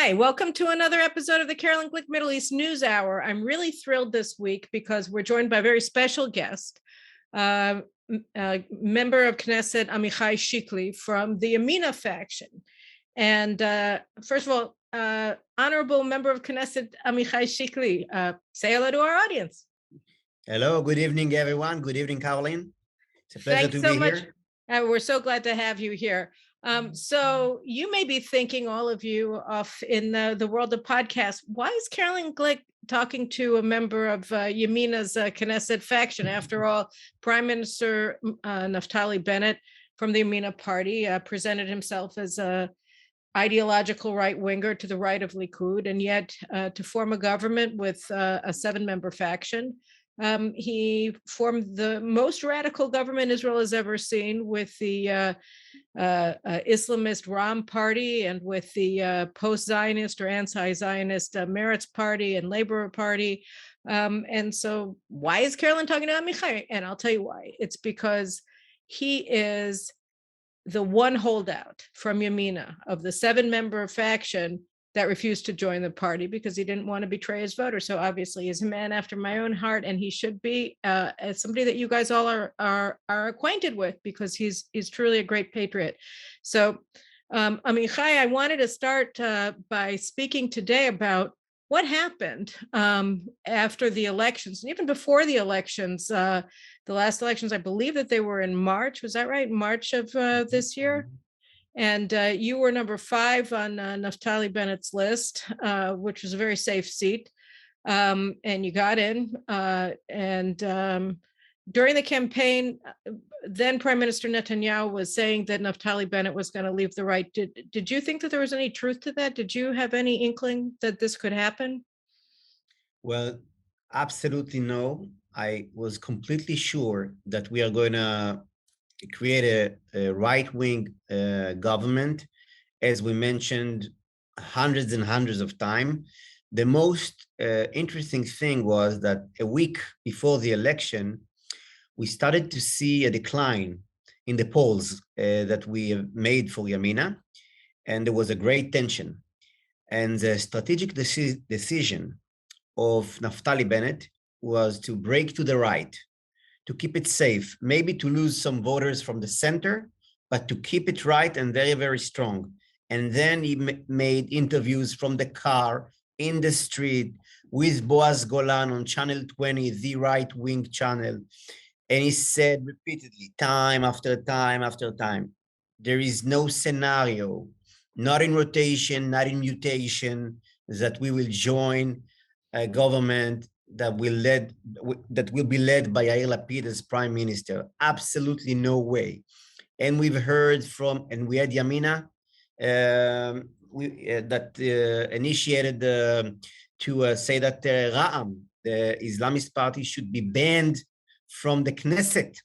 Hi, welcome to another episode of the Carolyn Glick Middle East News Hour. I'm really thrilled this week because we're joined by a very special guest, member of Knesset Amichai Chikli from the Yamina faction. And first of all, honorable member of Knesset Amichai Chikli, say hello to our audience. Hello, good evening, everyone. Good evening, Caroline. It's a pleasure to be here. We're so glad to have you here. So you may be thinking, all of you off in the world of podcasts, why is Carolyn Glick talking to a member of Yamina's Knesset faction? After all, Prime Minister Naftali Bennett from the Yamina party presented himself as a ideological right-winger to the right of Likud, and yet to form a government with a 7-member faction. He formed the most radical government Israel has ever seen with the Islamist Ra'am party and with the post-Zionist or anti-Zionist Meretz party and Labor party. And so why is Carolyn talking to Amichai? And I'll tell you why. It's because he is the one holdout from Yamina of the 7-member faction that refused to join the party because he didn't want to betray his voters. So obviously he's a man after my own heart, and he should be as somebody that you guys all are acquainted with, because he's truly a great patriot. So Amichai, I wanted to start by speaking today about what happened after the elections, and even before the elections. The last elections, I believe that they were in March. Was that right? March of this year? And you were number 5 on Naftali Bennett's list, which was a very safe seat. And you got in. During the campaign, then Prime Minister Netanyahu was saying that Naftali Bennett was going to leave the right. Did you think that there was any truth to that? Did you have any inkling that this could happen? Well, absolutely no. I was completely sure that we are going to create a right-wing government, as we mentioned hundreds and hundreds of times. The most interesting thing was that a week before the election, we started to see a decline in the polls that we have made for Yamina, and there was a great tension. And the strategic decision of Naftali Bennett was to break to the right, to keep it safe, maybe to lose some voters from the center, but to keep it right and very, very strong. And then he made interviews from the car, in the street, with Boaz Golan on Channel 20, the right-wing channel. And he said repeatedly, time after time after time, there is no scenario, not in rotation, not in mutation, that we will join a government that will be led by Yair Lapid as prime minister. Absolutely no way. And we've heard from, and we had Yamina that initiated to say that Ra'am, the Islamist party, should be banned from the Knesset.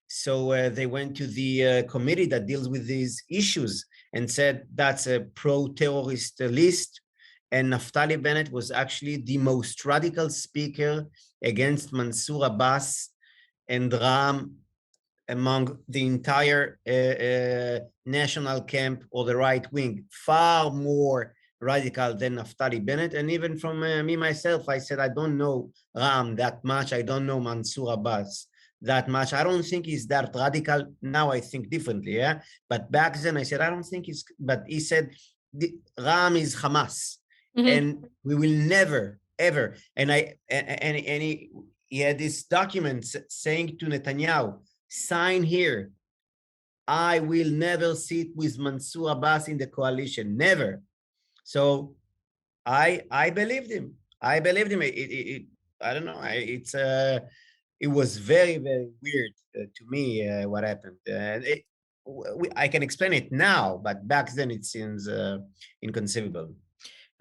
So they went to the committee that deals with these issues and said that's a pro-terrorist list. And Naftali Bennett was actually the most radical speaker against Mansour Abbas and Ra'am among the entire national camp or the right wing, far more radical than Naftali Bennett. And even from me, myself, I said, I don't know Ra'am that much. I don't know Mansour Abbas that much. I don't think he's that radical. Now I think differently, yeah? But back then I said, I don't think he's, but he said, Ra'am is Hamas. Mm-hmm. And we will never, ever. And he had this document saying to Netanyahu, sign here, I will never sit with Mansour Abbas in the coalition, never. So I believed him. I believed him. I don't know. It was very, very weird to me what happened. I can explain it now, but back then it seems inconceivable.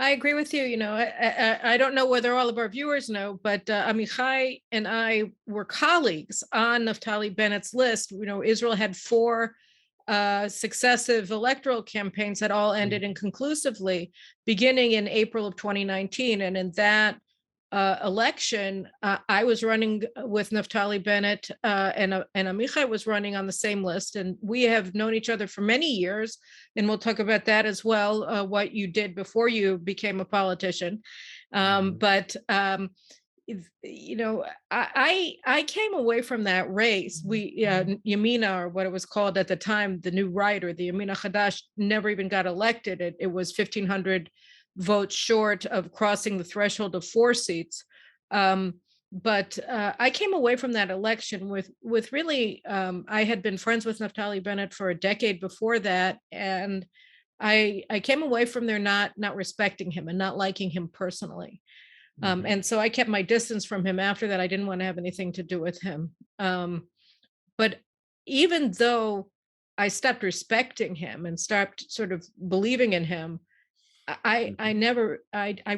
I agree with you. You know, I don't know whether all of our viewers know, but Amichai and I were colleagues on Naftali Bennett's list. You know, Israel had 4 successive electoral campaigns that all ended inconclusively, beginning in April of 2019. And in that election, I was running with Naftali Bennett, and Amichai was running on the same list, and we have known each other for many years, and we'll talk about that as well, what you did before you became a politician. But you know, I came away from that race. We Yamina, or what it was called at the time, the new right, or the Yamina Chadash, never even got elected. It was 1,500 votes short of crossing the threshold of 4 seats. But I came away from that election with really, I had been friends with Naftali Bennett for a decade before that, and I came away from there not respecting him and not liking him personally. And so I kept my distance from him after that. I didn't want to have anything to do with him. But even though I stopped respecting him and stopped sort of believing in him, I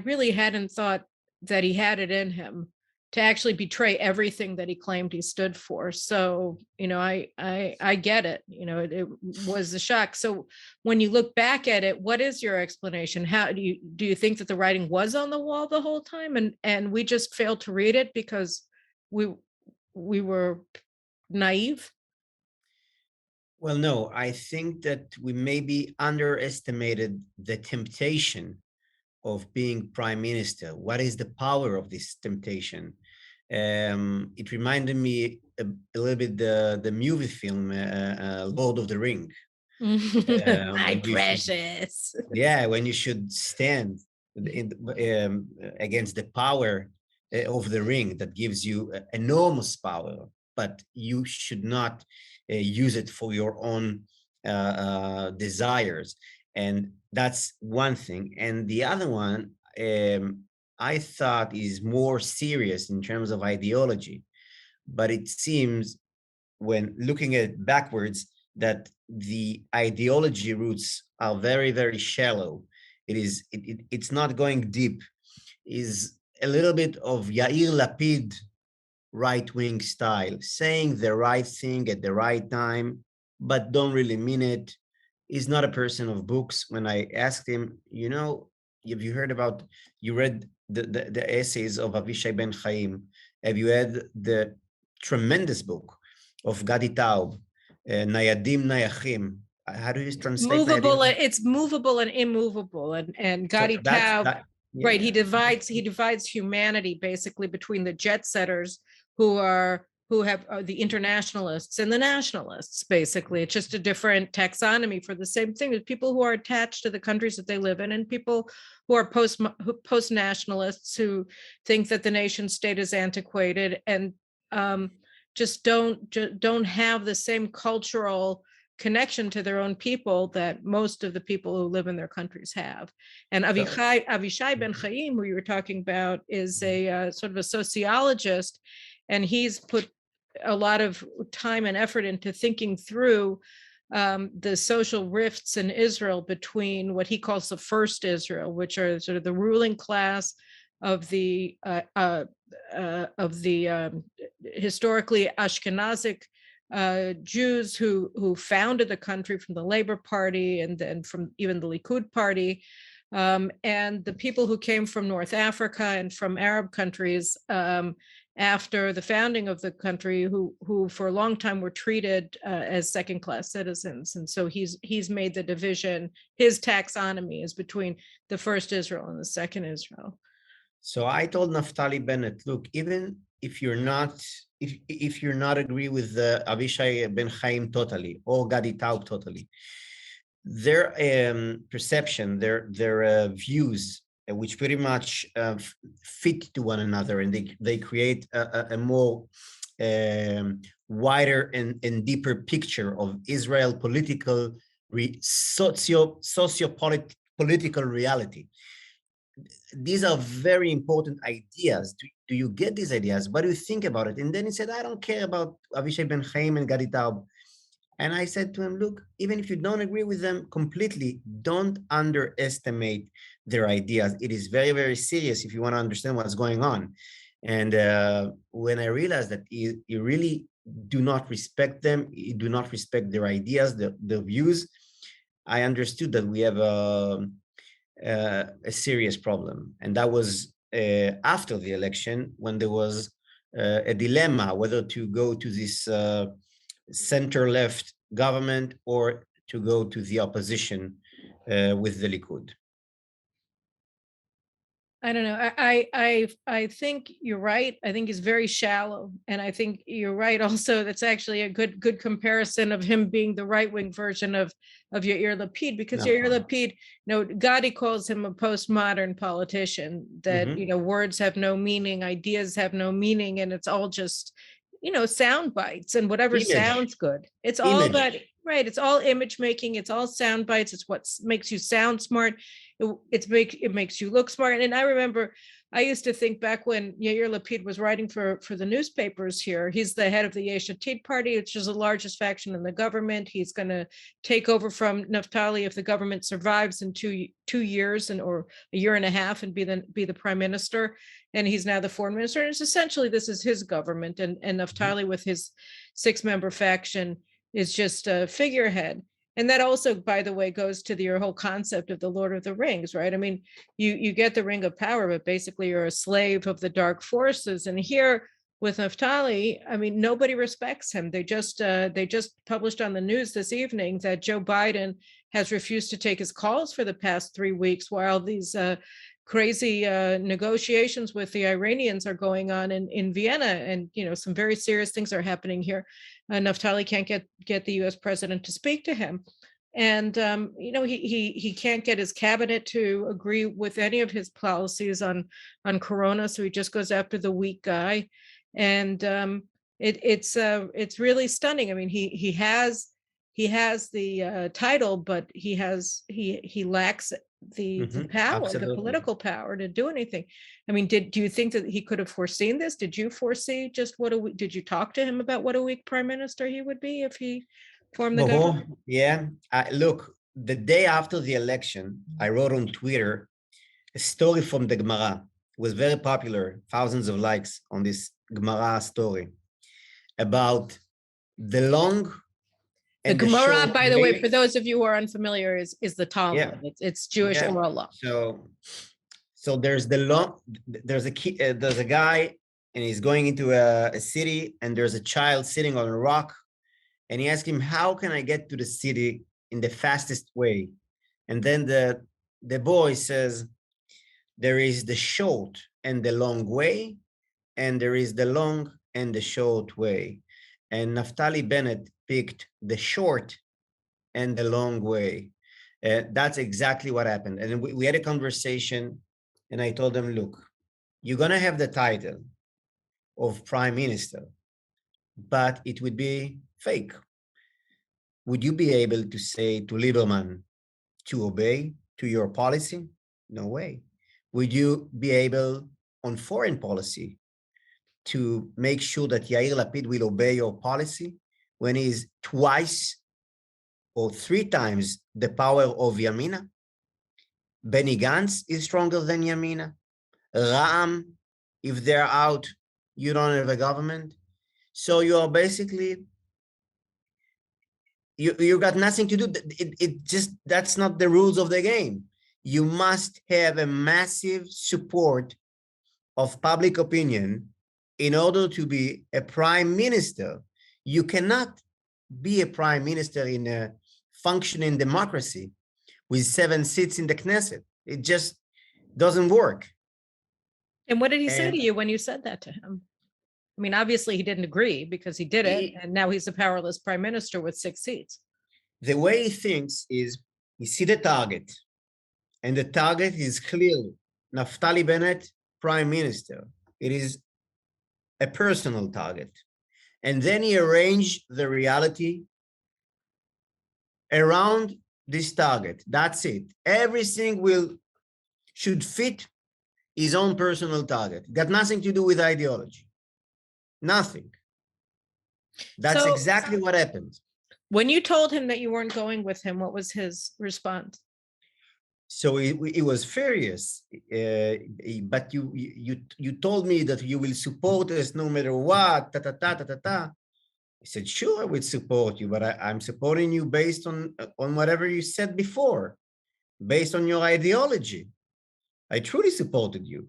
really hadn't thought that he had it in him to actually betray everything that he claimed he stood for. So, you know, I get it. You know, it was a shock. So when you look back at it, what is your explanation? How do you think that the writing was on the wall the whole time, and we just failed to read it because we were naive? Well, no, I think that we maybe underestimated the temptation of being prime minister. What is the power of this temptation? It reminded me a little bit the movie film Lord of the Ring. My precious. When you should stand against the power of the ring that gives you enormous power, but you should not use it for your own desires. And that's one thing. And the other one, I thought, is more serious in terms of ideology. But it seems, when looking at it backwards, that the ideology roots are very, very shallow. It's not going deep. Is a little bit of Yair Lapid right-wing style, saying the right thing at the right time, but don't really mean it. He's not a person of books. When I asked him, you know, have you read the essays of Avichai Ben Chaim? Have you read the tremendous book of Gadi Taub, Nayadim Nayachim? How do you translate movable? Nayadim? It's movable and immovable, and Gadi So Taub, yeah. right? He divides humanity basically between the jet setters who are the internationalists and the nationalists. Basically, it's just a different taxonomy for the same thing. There's people who are attached to the countries that they live in, and people who are post nationalists who think that the nation state is antiquated and just don't have the same cultural connection to their own people that most of the people who live in their countries have. And Avichai Ben Chaim, who you were talking about, is a sort of a sociologist, and he's put a lot of time and effort into thinking through the social rifts in Israel between what he calls the first Israel, which are sort of the ruling class of the historically Ashkenazic Jews who founded the country, from the Labor Party and then from even the Likud Party, and the people who came from North Africa and from Arab countries after the founding of the country, who for a long time were treated as second-class citizens. And so he's made the division. His taxonomy is between the first Israel and the second Israel. So I told Naftali Bennett, look, even if you're not agree with Avichai Ben Chaim totally, or Gadi Taub totally, their perception, their views, which pretty much fit to one another, and they create a more wider and deeper picture of Israel political, socio-political reality. These are very important ideas. Do you get these ideas? What do you think about it? And then he said, I don't care about Avichai Ben Chaim and Gadi Taub. And I said to him, look, even if you don't agree with them completely, don't underestimate their ideas. It is very, very serious if you want to understand what's going on. And when I realized that you really do not respect them, you do not respect their ideas, the views, I understood that we have a serious problem. And that was after the election, when there was a dilemma whether to go to this center-left government or to go to the opposition with the Likud. I don't know. I think you're right. I think he's very shallow, and I think you're right. Also, that's actually a good comparison of him being the right wing version of Yair Lapid, because Yair Lapid, Gadi calls him a postmodern politician. That words have no meaning, ideas have no meaning, and it's all just sound bites and whatever sounds good. It's all about right. It's all image making. It's all sound bites. It's what makes you sound smart. It makes you look smart. And I remember I used to think back when Yair Lapid was writing for the newspapers here. He's the head of the Yesh Atid party, which is the largest faction in the government. He's going to take over from Naftali if the government survives in 2 years or a year and a half and be the prime minister. And he's now the foreign minister. And it's essentially this is his government, and Naftali with his 6-member faction is just a figurehead. And that also, by the way, goes to your whole concept of the Lord of the Rings, right? I mean, you get the Ring of Power, but basically you're a slave of the dark forces. And here with Naftali, I mean, nobody respects him. They just published on the news this evening that Joe Biden has refused to take his calls for the past 3 weeks while these crazy negotiations with the Iranians are going on in Vienna, and some very serious things are happening here. Naftali can't get the U.S. president to speak to him, and he can't get his cabinet to agree with any of his policies on Corona, so he just goes after the weak guy, and it's really stunning. I mean, he has the title, but he lacks the power, absolutely. The political power to do anything. I mean, do you think that he could have foreseen this? Did you foresee just did you talk to him about what a weak prime minister he would be if he formed the government? Yeah, look, the day after the election, I wrote on Twitter a story from the Gemara. It was very popular, thousands of likes on this Gemara story about the long. The Gemara, by the way, for those of you who are unfamiliar, is the Talmud. Yeah. It's Jewish oral law. So there's there's a guy, and he's going into a city, and there's a child sitting on a rock, and he asks him, "How can I get to the city in the fastest way?" And then the boy says, "There is the short and the long way, and there is the long and the short way." And Naftali Bennett picked the short and the long way. That's exactly what happened. And we had a conversation, and I told them, look, you're going to have the title of prime minister, but it would be fake. Would you be able to say to Lieberman to obey to your policy? No way. Would you be able on foreign policy to make sure that Yair Lapid will obey your policy when he's twice or 3 times the power of Yamina? Benny Gantz is stronger than Yamina. Ra'am, if they're out, you don't have a government. So you are basically, you got nothing to do. It just, that's not the rules of the game. You must have a massive support of public opinion in order to be a prime minister. You cannot be a prime minister in a functioning democracy with 7 seats in the Knesset. It just doesn't work. And what did he say to you when you said that to him? I mean, obviously he didn't agree because he did it, and now he's a powerless prime minister with 6 seats. The way he thinks is, he sees the target, and the target is clearly Naftali Bennett, prime minister. It is a personal target. And then he arranged the reality around this target. That's it. Everything should fit his own personal target. Got nothing to do with ideology. Nothing. That's exactly what happened. When you told him that you weren't going with him, what was his response? So he was furious, but you told me that you will support us no matter what, I said, sure, I would support you, but I'm supporting you based on whatever you said before, based on your ideology. I truly supported you.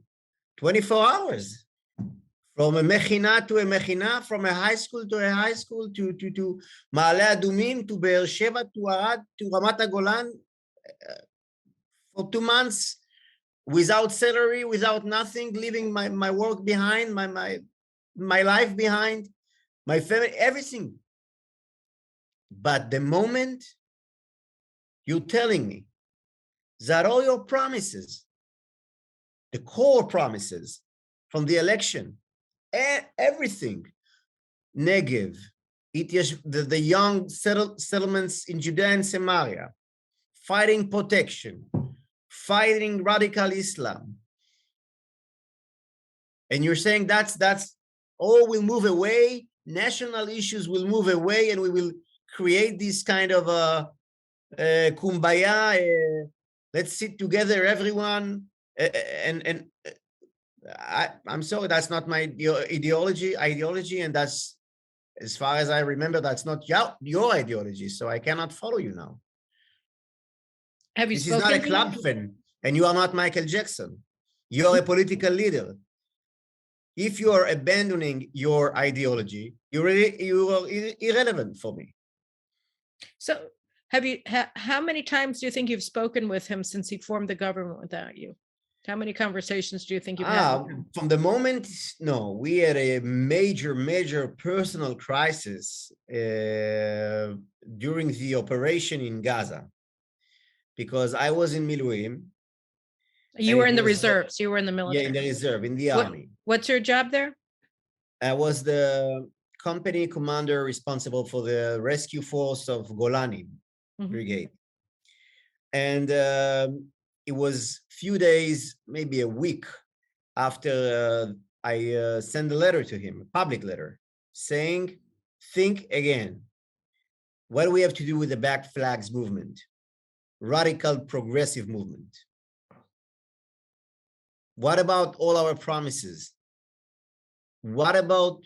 24 hours. From a mechina to a mechina, from a high school to a high school, to Ma'ale Adumim, to Be'er Sheva, to Arad, to Ramat HaGolan, for 2 months, without salary, without nothing, leaving my work behind, my life behind, my family, everything. But the moment you're telling me that all your promises, the core promises from the election, everything, Negev, the young settlements in Judea and Samaria, fighting protection, fighting radical Islam, and you're saying that's all will move away, national issues will move away, and we will create this kind of kumbaya, let's sit together, everyone, and I'm sorry, that's not my ideology, and that's, as far as I remember, that's not your ideology, so I cannot follow you now. Have you This is not a club fan, and you are not Michael Jackson. You are a political leader. If you are abandoning your ideology, you are irrelevant for me. So how many times do you think you've spoken with him since he formed the government without you? How many conversations do you think you've had with him? From the moment, no, we had a major personal crisis during the operation in Gaza, because I was in Miluim. You were in the reserves. You were in the military. Yeah, in the reserve, in the army. What's your job there? I was the company commander responsible for the rescue force of Golani Brigade. And it was few days, maybe a week after I sent a letter to him, a public letter, saying, think again. What do we have to do with the Black Flags movement? Radical progressive movement. What about all our promises? What about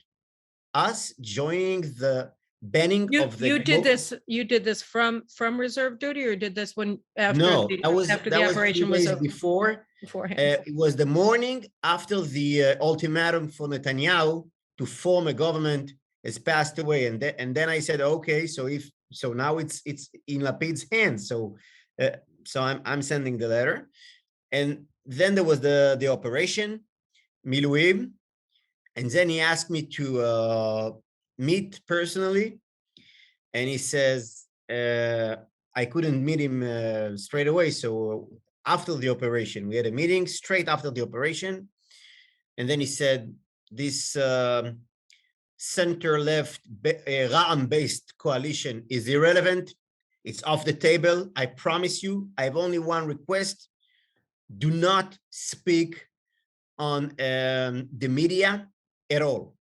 us joining the banning of the... You did this from reserve duty, or did this when after the operation was over? Beforehand. It was the morning after the ultimatum for Netanyahu to form a government has passed away, and then I said, okay, so now it's in Lapid's hands, so I'm sending the letter, and then there was the operation Miluim, and then he asked me to meet personally, and he says I couldn't meet him straight away, so after the operation we had a meeting straight after the operation, and then he said this center-left Ra'am-based coalition is irrelevant, it's off the table. I promise you, I have only one request: do not speak on the media at all.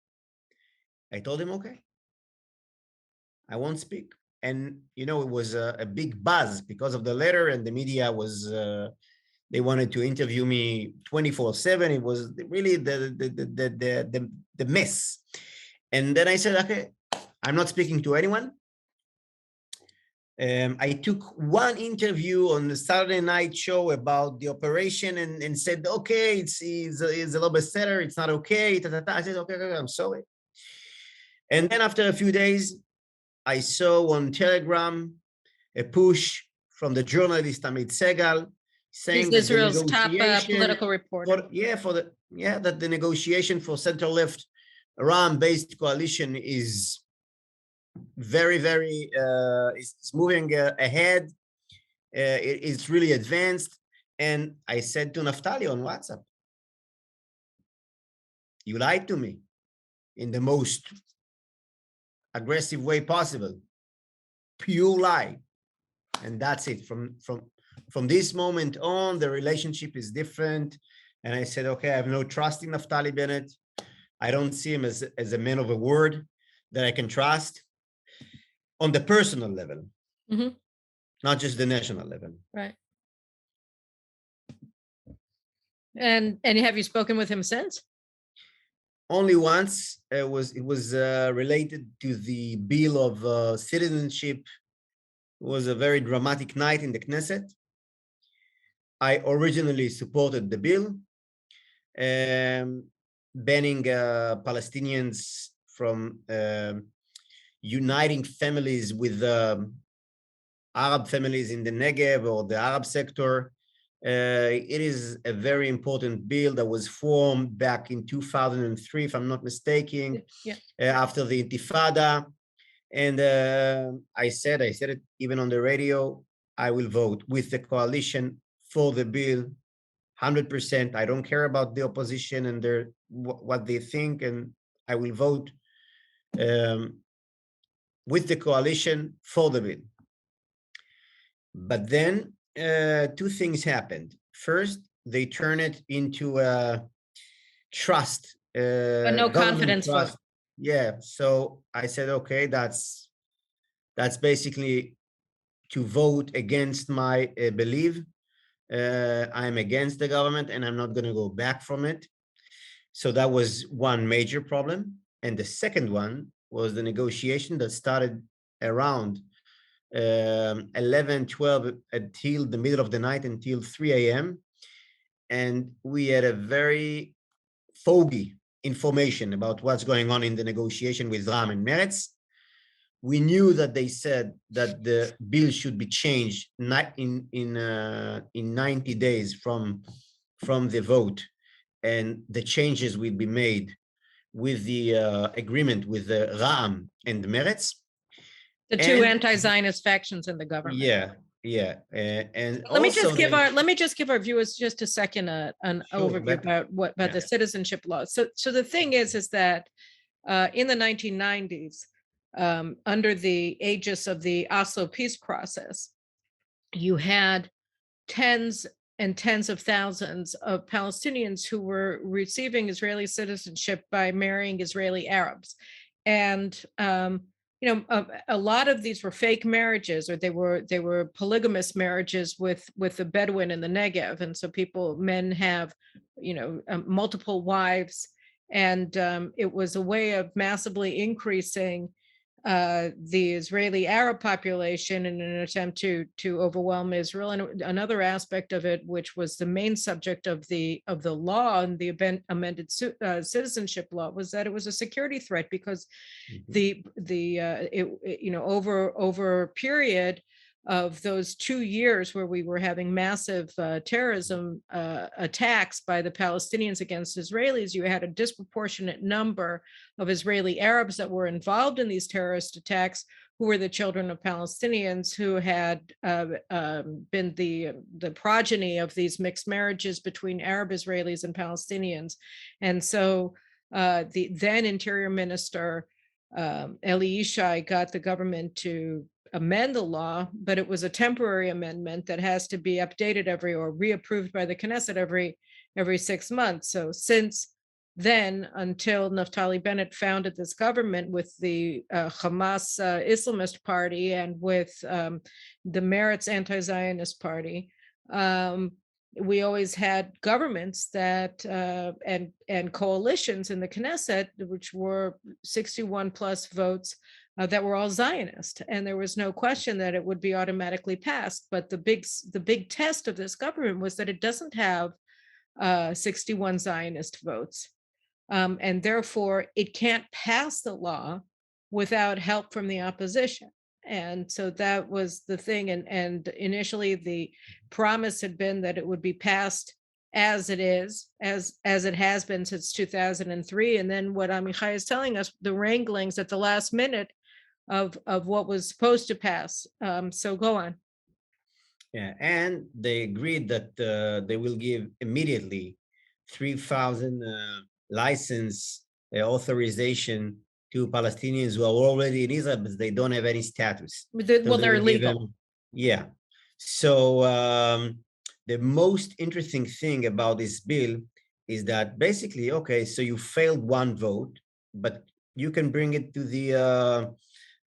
I told him, okay, I won't speak. And, you know, it was a big buzz because of the letter, and the media was, they wanted to interview me 24/7. It was really the mess. And then I said, okay, I'm not speaking to anyone. I took one interview on the Saturday night show about the operation and said, okay, it's a little bit better, it's not okay. I said, okay, I'm sorry. And then after a few days, I saw on Telegram a push from the journalist Amit Segal saying he's Israel's top political reporter. That the negotiation for center-left Ra'am-based coalition is very, it's moving ahead. It's really advanced. And I said to Naftali on WhatsApp, you lied to me in the most aggressive way possible. Pure lie. And that's it. From this moment on, the relationship is different. And I said, okay, I have no trust in Naftali Bennett. I don't see him as a man of a word that I can trust on the personal level, not just the national level. Right. And have you spoken with him since? Only once. It was related to the bill of citizenship. It was a very dramatic night in the Knesset. I originally supported the bill. banning Palestinians from uniting families with Arab families in the Negev or the Arab sector. It is a very important bill that was formed back in 2003, if I'm not mistaken, after the Intifada. And I said it even on the radio, I will vote with the coalition for the bill, 100%. I don't care about the opposition and what they think, and I will vote with the coalition for the bill. But then two things happened. First, they turn it into a trust, no confidence vote. Yeah, so I said, okay, that's basically to vote against my belief. I'm against the government and I'm not going to go back from it. So that was one major problem. And the second one was the negotiation that started around 11, 12 until the middle of the night, until 3 a.m. And we had a very foggy information about what's going on in the negotiation with Ra'am and Meretz. We knew that they said that the bill should be changed in 90 days from the vote, and the changes will be made with the agreement with the Ra'am and Meretz. The two anti-Zionist factions in the government. Yeah. And let me just give our viewers just a second an overview about the citizenship law. So the thing is that in the 1990s, under the aegis of the Oslo peace process, you had tens and tens of thousands of Palestinians who were receiving Israeli citizenship by marrying Israeli Arabs. And a lot of these were fake marriages, or they were polygamous marriages with the Bedouin in the Negev. And so men have, multiple wives. And it was a way of massively increasing the Israeli Arab population in an attempt to overwhelm Israel. And another aspect of it, which was the main subject of the law and the amended citizenship law, was that it was a security threat, because over a period of those 2 years where we were having massive terrorism attacks by the Palestinians against Israelis, you had a disproportionate number of Israeli Arabs that were involved in these terrorist attacks, who were the children of Palestinians who had been the progeny of these mixed marriages between Arab Israelis and Palestinians. And so the then Interior Minister, Eli Yishai, got the government to amend the law, but it was a temporary amendment that has to be updated or reapproved by the Knesset every 6 months. So since then, until Naftali Bennett founded this government with the Hamas Islamist Party and with the Meretz anti-Zionist Party, we always had governments that and coalitions in the Knesset, which were 61 plus votes, that were all Zionist, and there was no question that it would be automatically passed. But the big test of this government was that it doesn't have 61 Zionist votes, and therefore it can't pass the law without help from the opposition. And so that was the thing. And initially the promise had been that it would be passed as it is, as it has been since 2003. And then what Amichai is telling us, the wranglings at the last minute of what was supposed to pass. So go on. Yeah, and they agreed that they will give immediately 3,000 license authorization to Palestinians who are already in Israel, but they don't have any status. They're illegal. Yeah. So the most interesting thing about this bill is that basically, okay, so you failed one vote, but you can bring it to the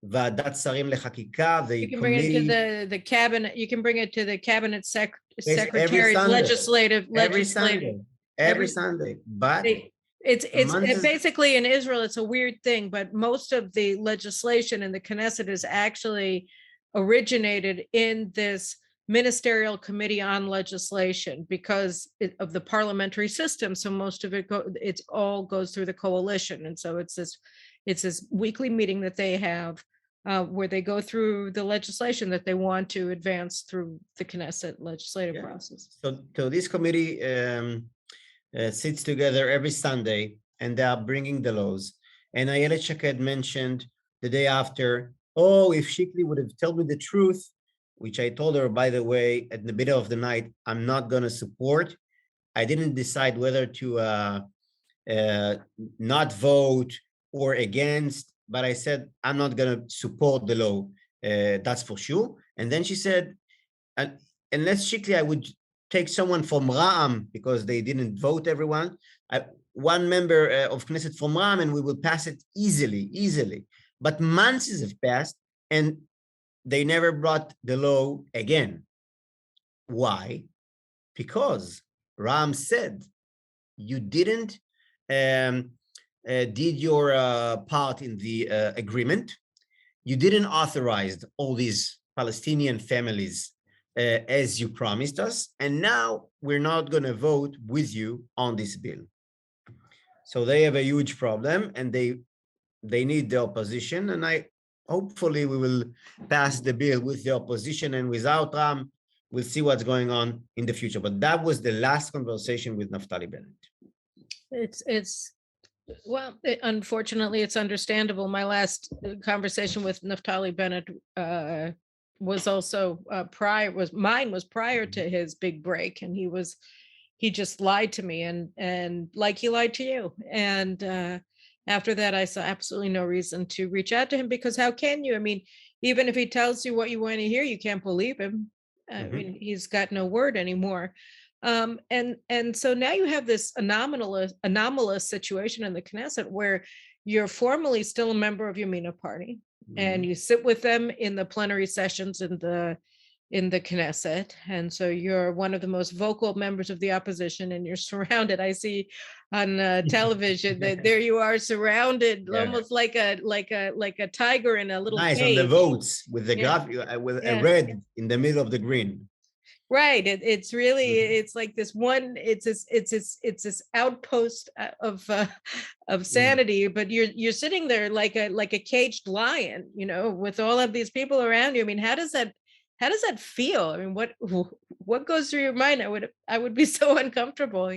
Va'adat Sarim Lechakika, the you can bring it to the cabinet. You can bring it to the cabinet secretary's legislative. Every Sunday. But it's basically in Israel, it's a weird thing, but most of the legislation in the Knesset is actually originated in this ministerial committee on legislation because of the parliamentary system. So most of it all goes through the coalition, and so it's this weekly meeting that they have where they go through the legislation that they want to advance through the Knesset legislative process. So this committee sits together every Sunday, and they are bringing the laws. And Ayelet Shaked mentioned the day after, oh, if Chikli would have told me the truth, which I told her, by the way, at the middle of the night, I'm not going to support. I didn't decide whether to not vote or against, but I said, I'm not going to support the law. That's for sure. And then she said, unless Chikli, I would take someone from Ra'am because they didn't vote everyone. One member of Knesset from Ra'am, and we will pass it easily. But months have passed, and they never brought the law again. Why? Because Ra'am said, you didn't did your part in the agreement. You didn't authorize all these Palestinian families as you promised us, and now we're not going to vote with you on this bill. So they have a huge problem, and they need the opposition, and hopefully we will pass the bill with the opposition, and without Ra'am, we'll see what's going on in the future. But that was the last conversation with Naftali Bennett. Well, unfortunately, it's understandable. My last conversation with Naftali Bennett was also prior to his big break, and he just lied to me, and like he lied to you. And after that, I saw absolutely no reason to reach out to him, because how can you? I mean, even if he tells you what you want to hear, you can't believe him. I mean, he's got no word anymore. And so now you have this anomalous situation in the Knesset where you're formally still a member of Yamina party, and you sit with them in the plenary sessions in the Knesset, and so you're one of the most vocal members of the opposition, and you're surrounded. I see on television that there you are, surrounded, almost like a tiger in a little cage. On the votes with the with a red in the middle of the green. Right. It's really it's like this one. It's this outpost of sanity. But you're sitting there like a caged lion, with all of these people around you. I mean, how does that feel? I mean, what goes through your mind? I would be so uncomfortable,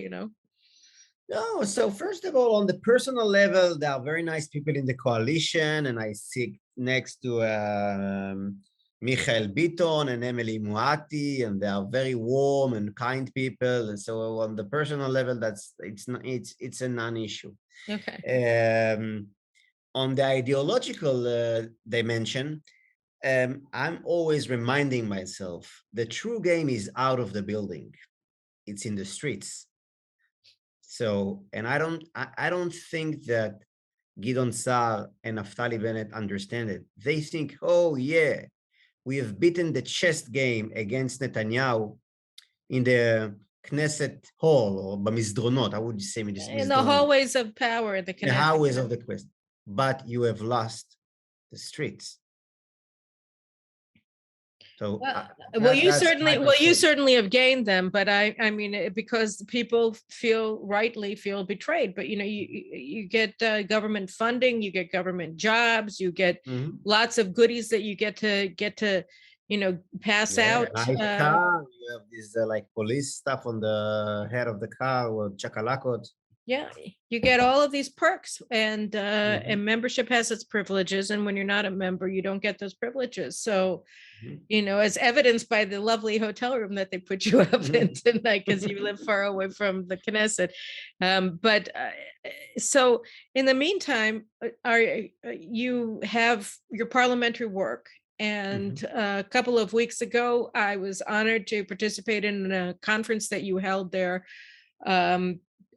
No, so first of all, on the personal level, there are very nice people in the coalition, and I sit next to Michael Bitton and Emily Muati, and they are very warm and kind people. And so on the personal level, it's a non-issue. Okay. On the ideological dimension, I'm always reminding myself the true game is out of the building. It's in the streets. So, and I don't think that Gideon Sa'ar and Naftali Bennett understand it. They think, oh yeah, we have beaten the chess game against Netanyahu in the Knesset hall, or b'mizdronot. I would say in the hallways of power, the hallways of the Knesset. But you have lost the streets. So, you certainly have gained them, but I mean, because people rightly feel betrayed. But you get government funding, you get government jobs, you get lots of goodies that you get to pass out. Nice car. You have this like police stuff on the head of the car, or chakalakot. Yeah, you get all of these perks, and membership has its privileges, and when you're not a member, you don't get those privileges. So, as evidenced by the lovely hotel room that they put you up in tonight, because you live far away from the Knesset. So in the meantime, you have your parliamentary work. And a couple of weeks ago, I was honored to participate in a conference that you held there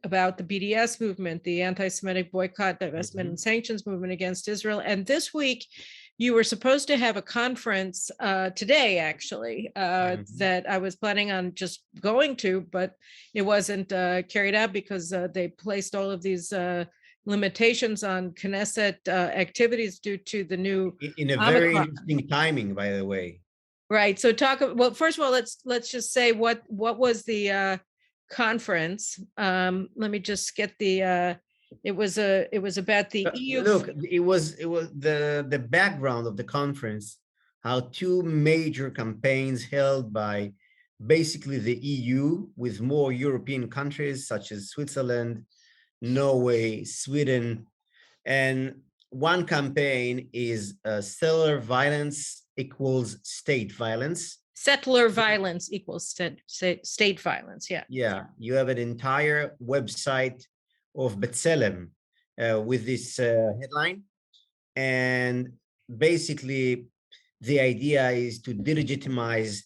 about the BDS movement, the anti-Semitic boycott, divestment, and sanctions movement against Israel. And this week, you were supposed to have a conference today, actually, that I was planning on just going to, but it wasn't carried out because they placed all of these limitations on Knesset activities due to the new in a very interesting timing, by the way. Right. So well, first of all, let's just say what was the conference. Let me just get the it was about the EU. Look, it was the background of the conference, how two major campaigns held by basically the EU with more European countries such as Switzerland, Norway, Sweden, and one campaign is settler violence equals state violence. Settler violence equals state violence. Yeah. Yeah, you have an entire website of B'Tselem with this headline, and basically the idea is to delegitimize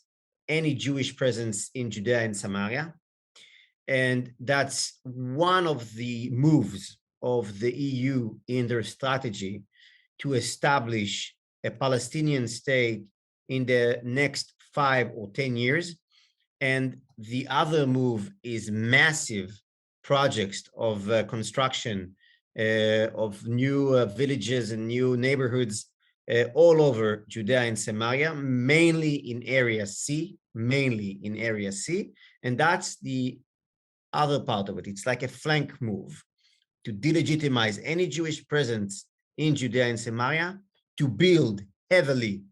any Jewish presence in Judea and Samaria. And that's one of the moves of the EU in their strategy to establish a Palestinian state in the next 5 or 10 years. And the other move is massive projects of construction of new villages and new neighborhoods all over Judea and Samaria, mainly in Area C, And that's the other part of it. It's like a flank move to delegitimize any Jewish presence in Judea and Samaria, to build heavily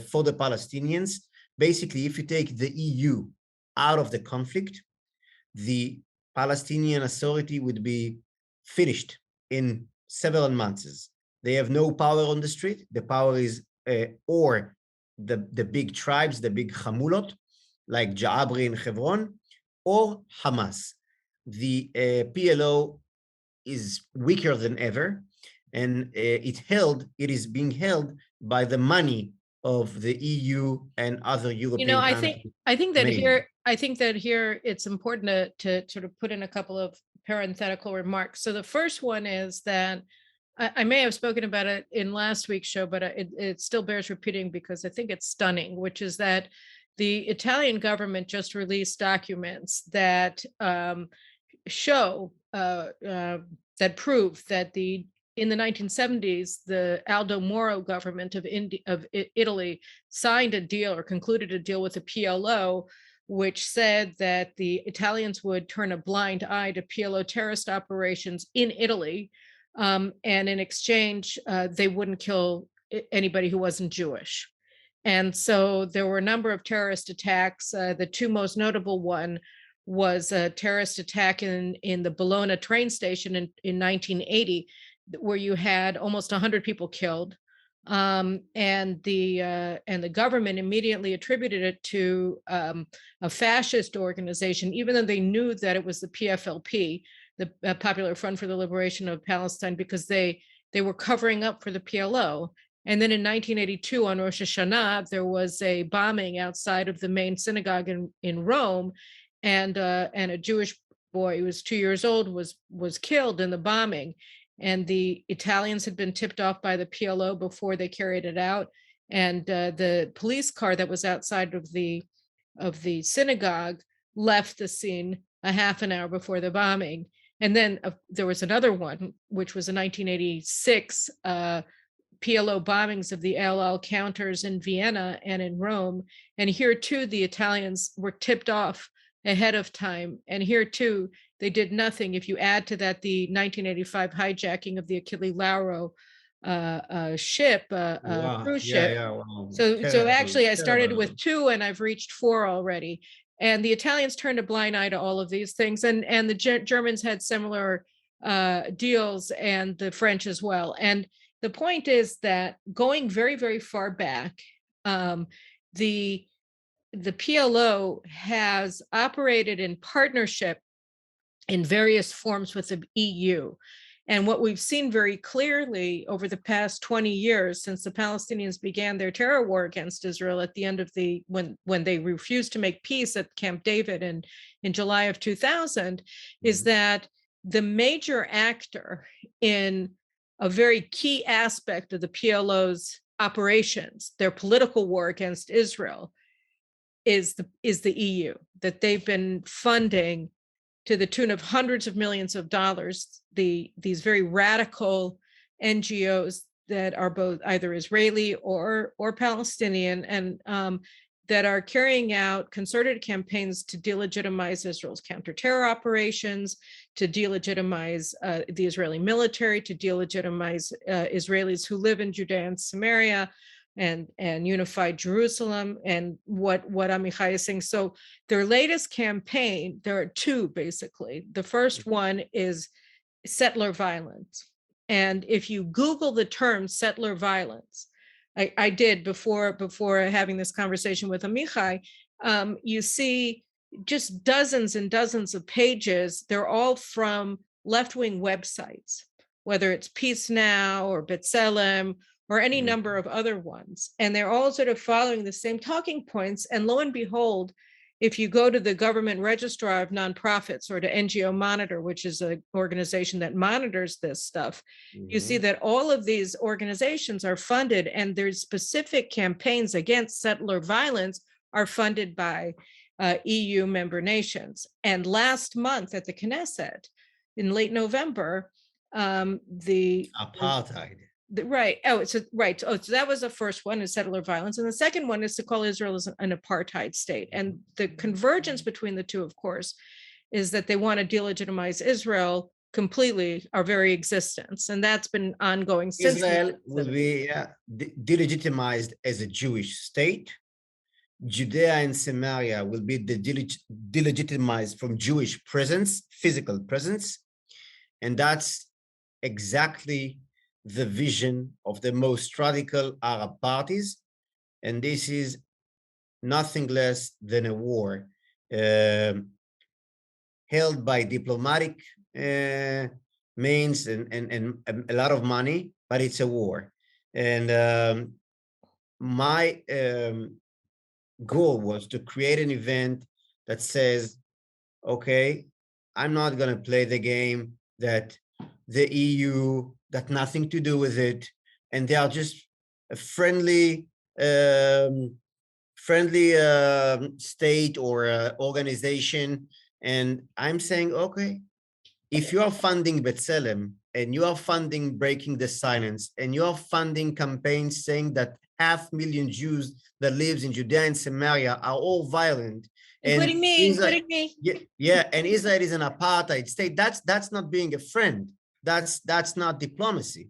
for the Palestinians. Basically, if you take the EU out of the conflict, the Palestinian Authority would be finished in several months. They have no power on the street. The power is or the big tribes, the big Hamulot, like Ja'abri and Hebron, or Hamas. The PLO is weaker than ever, and it is being held by the money of the EU and other European countries. I think that here it's important to sort of put in a couple of parenthetical remarks. So the first one is that I may have spoken about it in last week's show, but it still bears repeating because I think it's stunning, which is that the Italian government just released documents that show that prove that in the 1970s, the Aldo Moro government of Italy signed a deal or concluded a deal with the PLO, which said that the Italians would turn a blind eye to PLO terrorist operations in Italy, and in exchange, they wouldn't kill anybody who wasn't Jewish. And so there were a number of terrorist attacks. The two most notable one was a terrorist attack in the Bologna train station in 1980, where you had almost 100 people killed, and the government immediately attributed it to a fascist organization, even though they knew that it was the PFLP, the Popular Front for the Liberation of Palestine, because they were covering up for the PLO. And then in 1982, on Rosh Hashanah, there was a bombing outside of the main synagogue in Rome, and a Jewish boy who was 2 years old was killed in the bombing. And the Italians had been tipped off by the PLO before they carried it out. And the police car that was outside of the synagogue left the scene a half an hour before the bombing. And then there was another one, which was a 1986 PLO bombings of the LL counters in Vienna and in Rome. And here too, the Italians were tipped off ahead of time. And here too, they did nothing. If you add to that the 1985 hijacking of the Achille Lauro ship, cruise ship. Wow. So actually, I started with 2 and I've reached 4 already. And the Italians turned a blind eye to all of these things. And the Germans had similar deals, and the French as well. And the point is that going very, very far back, the PLO has operated in partnership in various forms with the EU. And what we've seen very clearly over the past 20 years, since the Palestinians began their terror war against Israel at the end of when they refused to make peace at Camp David in July of 2000, is that the major actor in a very key aspect of the PLO's operations, their political war against Israel, is the EU, that they've been funding to the tune of hundreds of millions of dollars, these very radical NGOs that are both either Israeli or Palestinian, and that are carrying out concerted campaigns to delegitimize Israel's counterterror operations, to delegitimize the Israeli military, to delegitimize Israelis who live in Judea and Samaria, and unified Jerusalem, and what Amichai is saying. So their latest campaign, there are two basically. The first one is settler violence. And if you Google the term settler violence, I did before having this conversation with Amichai, you see just dozens and dozens of pages. They're all from left-wing websites, whether it's Peace Now or B'Tselem or any number of other ones. And they're all sort of following the same talking points. And lo and behold, if you go to the government registrar of nonprofits or to NGO Monitor, which is an organization that monitors this stuff, you see that all of these organizations are funded, and their specific campaigns against settler violence are funded by EU member nations. And last month at the Knesset, in late November, the Apartheid. Right. Oh, it's right. Oh, so that was the first one, is settler violence. And the second one is to call Israel as an apartheid state. And the convergence between the two, of course, is that they want to delegitimize Israel completely, our very existence. And that's been ongoing since Israel will be delegitimized as a Jewish state. Judea and Samaria will be delegitimized from Jewish presence, physical presence. And that's exactly the vision of the most radical Arab parties. And this is nothing less than a war held by diplomatic means and a lot of money, but it's a war. And my goal was to create an event that says, okay, I'm not going to play the game that the EU got nothing to do with it, and they are just a friendly state or organization. And I'm saying, okay, if you are funding B'Tselem and you are funding Breaking the Silence and you are funding campaigns saying that 500,000 Jews that lives in Judea and Samaria are all violent, including me. Yeah, and Israel is an apartheid state. That's not being a friend. That's not diplomacy.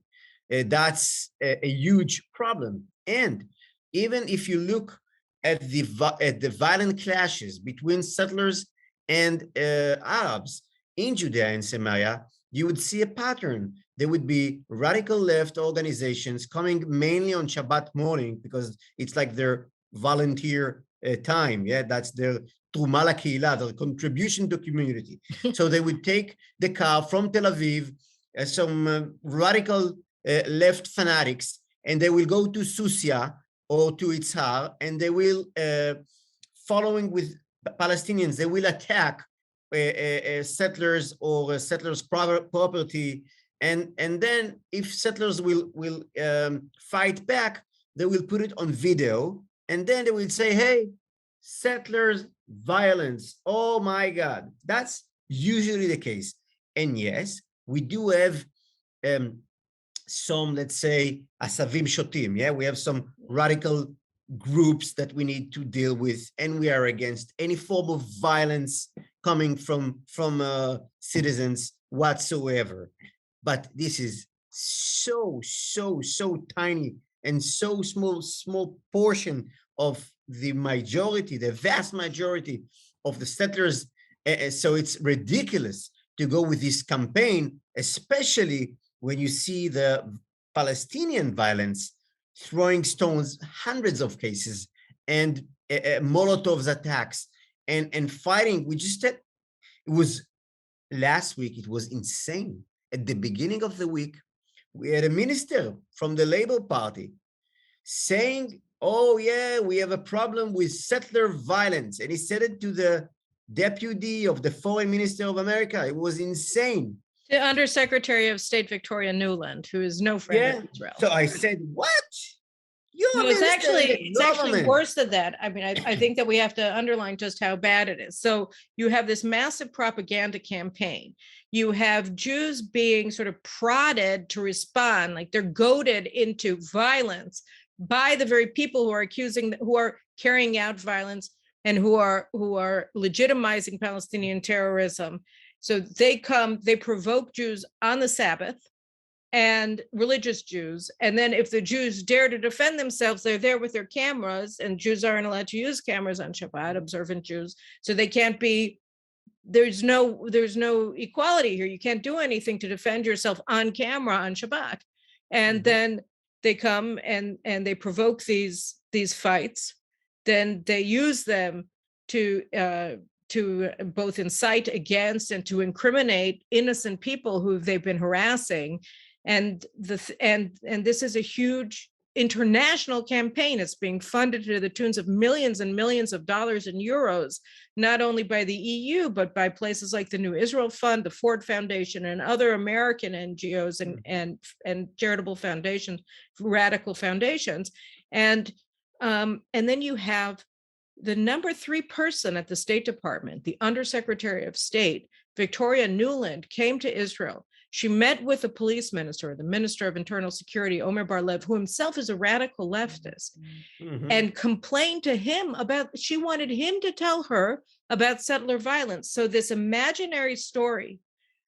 That's a huge problem. And even if you look at the violent clashes between settlers and Arabs in Judea and Samaria, you would see a pattern. There would be radical left organizations coming mainly on Shabbat morning, because it's like their volunteer time. Yeah, that's their Truma LaKehila, their contribution to community. So they would take the car from Tel Aviv, some radical left fanatics, and they will go to Susia or to Itzhar, and they will, following with Palestinians, they will attack settlers or settlers' property, and then if settlers will fight back, they will put it on video, and then they will say, hey, settlers violence, oh my God. That's usually the case. And yes, we do have some, let's say, asavim shotim. Yeah, we have some radical groups that we need to deal with, and we are against any form of violence coming from citizens whatsoever. But this is so tiny and so small portion of the majority, the vast majority of the settlers. So it's ridiculous to go with this campaign, especially when you see the Palestinian violence, throwing stones, hundreds of cases, and Molotov's attacks, and fighting. It was last week, it was insane. At the beginning of the week, we had a minister from the Labour Party saying, oh yeah, we have a problem with settler violence. And he said it to the deputy of the foreign minister of America. It was insane. The Undersecretary of State Victoria Nuland, who is no friend of Israel. So I said, what? No, it's actually worse than that. I mean, I think that we have to underline just how bad it is. So you have this massive propaganda campaign. You have Jews being sort of prodded to respond, like they're goaded into violence by the very people who are carrying out violence and who are legitimizing Palestinian terrorism. So they provoke Jews on the Sabbath and religious Jews. And then if the Jews dare to defend themselves, they're there with their cameras, and Jews aren't allowed to use cameras on Shabbat, observant Jews. So they can't be, there's no equality here. You can't do anything to defend yourself on camera on Shabbat. And then they come and they provoke these fights. Then they use them to both incite against and to incriminate innocent people who they've been harassing. And this is a huge international campaign. It's being funded to the tunes of millions and millions of dollars and euros, not only by the EU, but by places like the New Israel Fund, the Ford Foundation, and other American NGOs and charitable foundations, radical foundations. And then you have the number 3 person at the State Department, the Undersecretary of State, Victoria Nuland, came to Israel. She met with the police minister, the Minister of Internal Security, Omer Bar-Lev, who himself is a radical leftist, and complained to him she wanted him to tell her about settler violence. So this imaginary story,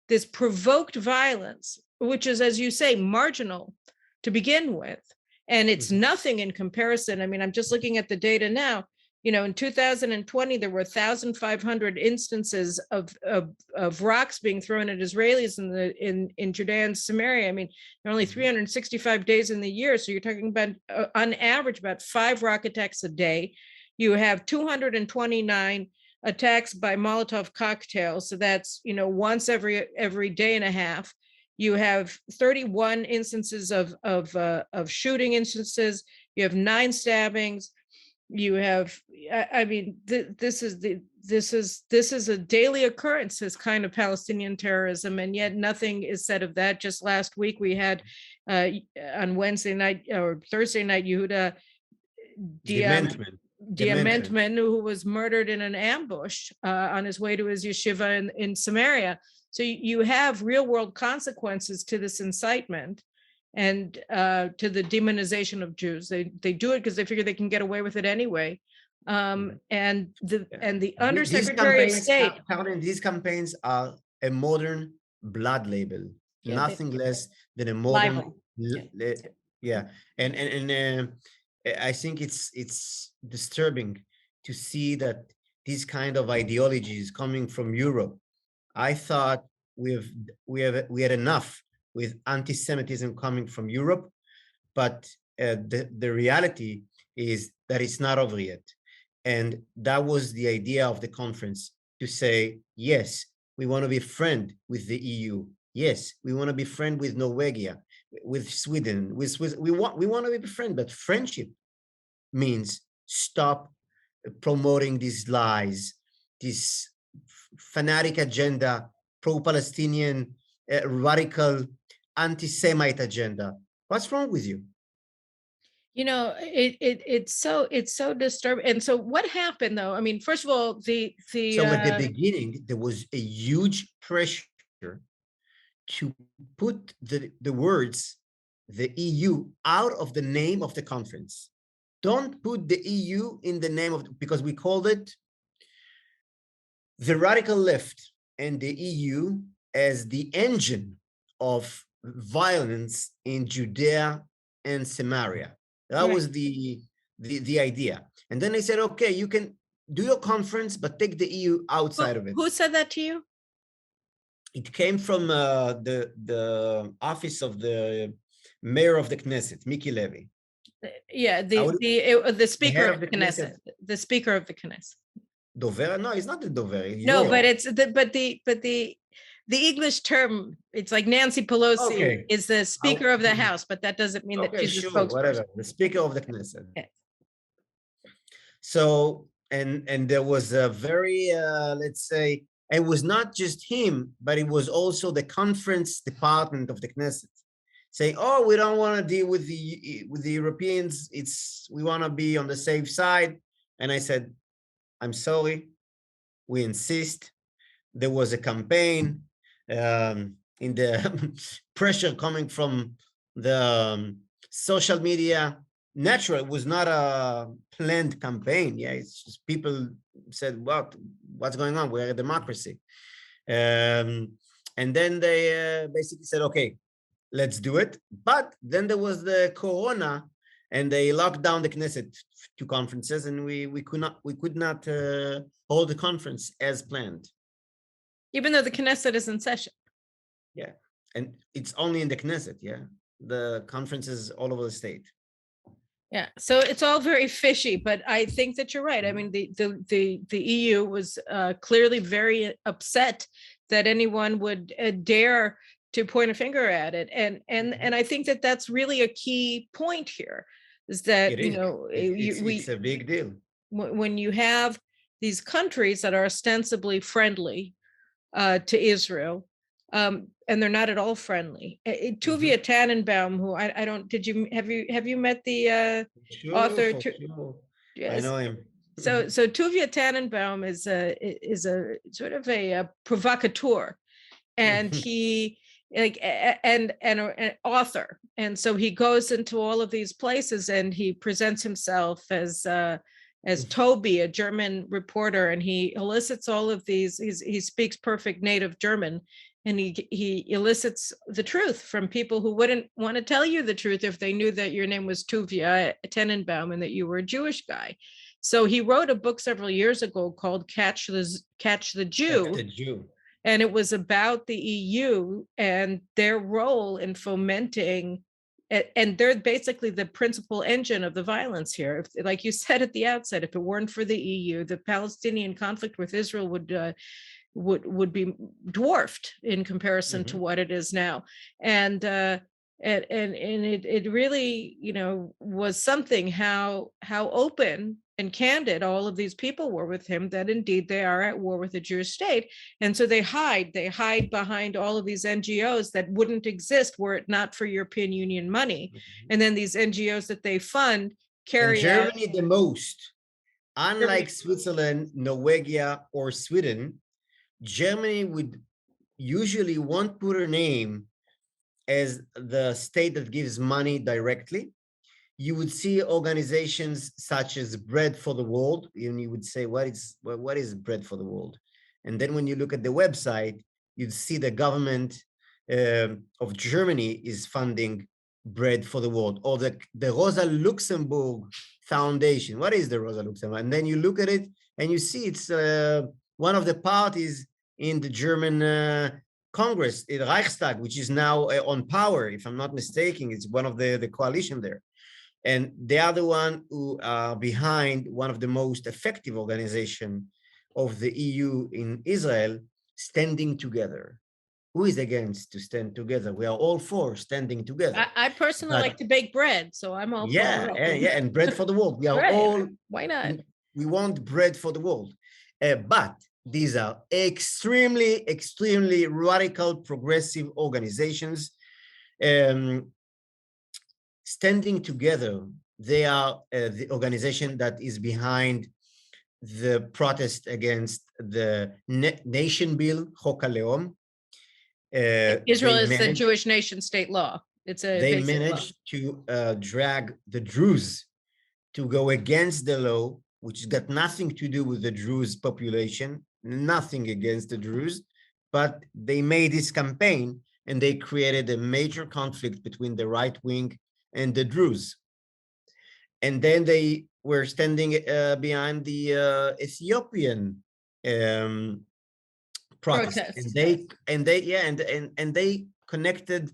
this provoked violence, which is, as you say, marginal to begin with, and it's nothing in comparison. I mean, I'm just looking at the data now. You know, in 2020, there were 1,500 instances of rocks being thrown at Israelis in Judea and Samaria. I mean, there are only 365 days in the year, so you're talking about, on average, about 5 rock attacks a day. You have 229 attacks by Molotov cocktails, so that's, you know, once every day and a half. You have 31 instances of shooting instances. You have 9 stabbings. You have, I mean, this is a daily occurrence, this kind of Palestinian terrorism, and yet nothing is said of that. Just last week we had on Wednesday night or Thursday night, Yehuda Diamantman, who was murdered in an ambush on his way to his yeshiva in Samaria. So you have real world consequences to this incitement and to the demonization of Jews. They do it because they figure they can get away with it anyway. And the Undersecretary of State. These campaigns are a modern blood label, nothing less than a modern. And I think it's disturbing to see that these kind of ideologies coming from Europe. I thought we had enough with anti-Semitism coming from Europe, but the reality is that it's not over yet. And that was the idea of the conference, to say, yes, we want to be friend with the EU. Yes, we want to be friend with Norway, with Sweden, with Swiss. We want to be friend, but friendship means stop promoting these lies, this fanatic agenda, pro-Palestinian, radical, anti-Semite agenda. What's wrong with you? You know, it's so disturbing. And so what happened, though? I mean, first of all, so at the beginning, there was a huge pressure to put the words, the EU, out of the name of the conference. Don't put the EU in the name of, because we called it the radical left and the EU as the engine of violence in Judea and Samaria. That was the idea. And then they said, okay, you can do your conference, but take the EU outside of it. Who said that to you? It came from the office of the mayor of the Knesset, Miki Levy. Yeah, the speaker of the Knesset. The speaker of the Knesset. Dover? No, it's not the Dover. No, but it's the English term, it's like Nancy Pelosi is the Speaker of the House, but that doesn't mean that she's the spokesperson. Whatever, the Speaker of the Knesset. Okay. So, and there was a very, let's say, it was not just him, but it was also the conference department of the Knesset saying, oh, we don't want to deal with the Europeans. We want to be on the safe side. And I said, I'm sorry, we insist. There was a campaign in the pressure coming from the social media. natural. It was not a planned campaign. Yeah, it's just people said, what's going on? We're a democracy. And then they basically said, okay, let's do it. But then there was the corona, and they locked down the Knesset to conferences, and we could not hold the conference as planned. Even though the Knesset is in session. Yeah, and it's only in the Knesset. Yeah, the conferences all over the state. Yeah, so it's all very fishy, but I think that you're right. I mean, the EU was clearly very upset that anyone would dare to point a finger at it, and I think that that's really a key point here, is that It is. It's a big deal when you have these countries that are ostensibly friendly to Israel. And they're not at all friendly. Tuvia Tannenbaum, who I don't, have you met the author? Sure. Yes. I know him. So Tuvia Tannenbaum is a sort of a provocateur, and he and an author, and so he goes into all of these places and he presents himself as Toby, a German reporter, and he elicits all of these. He speaks perfect native German, and he elicits the truth from people who wouldn't want to tell you the truth if they knew that your name was Tuvia Tannenbaum and that you were a Jewish guy. So he wrote a book several years ago called Catch the Jew. And it was about the EU and their role in fomenting, and they're basically the principal engine of the violence here. Like you said at the outset, if it weren't for the EU, the Palestinian conflict with Israel would be dwarfed in comparison to what it is now. And it really, was something how open and candid all of these people were with him, that indeed they are at war with the Jewish state. And so they hide behind all of these NGOs that wouldn't exist were it not for European Union money. And then these NGOs that they fund carry out. Germany the most, unlike Switzerland, Norway, or Sweden, Germany would usually won't put her name as the state that gives money directly. You would see organizations such as Bread for the World, and you would say, what is Bread for the World? And then when you look at the website, you'd see the government of Germany is funding Bread for the World, or the Rosa Luxemburg Foundation. What is the Rosa Luxemburg? And then you look at it and you see it's one of the parties in the German Congress, the Reichstag, which is now on power, if I'm not mistaken. It's one of the coalition there. And they are the one who are behind one of the most effective organizations of the EU in Israel, Standing Together. Who is against to stand together? We are all for standing together. I personally like to bake bread, so I'm all for it. Yeah, and Bread for the World. We are all. Why not? We want bread for the world. But these are extremely, extremely radical, progressive organizations. Standing Together, they are the organization that is behind the protest against the nation bill, Chok HaLeom. Israel is the Jewish nation state law. They managed to drag the Druze to go against the law, which has got nothing to do with the Druze population, nothing against the Druze, but they made this campaign and they created a major conflict between the right wing and the Druze. And then they were standing behind the Ethiopian protest. And they connected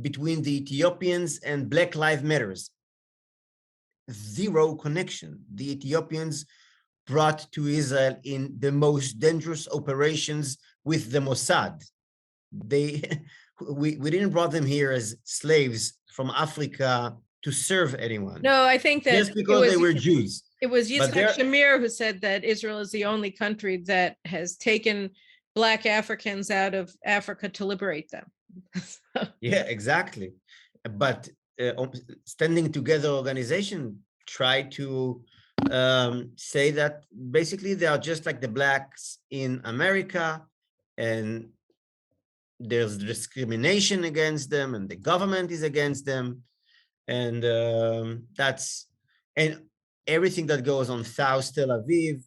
between the Ethiopians and Black Lives Matters. Zero connection. The Ethiopians brought to Israel in the most dangerous operations with the Mossad. We didn't brought them here as slaves from Africa to serve anyone. No, I think that just because they were Jews. It was Yitzhak Shamir who said that Israel is the only country that has taken Black Africans out of Africa to liberate them. Yeah, exactly. But Standing Together organization tried to say that basically they are just like the blacks in America, and there's discrimination against them and the government is against them. and and everything that goes on South Tel Aviv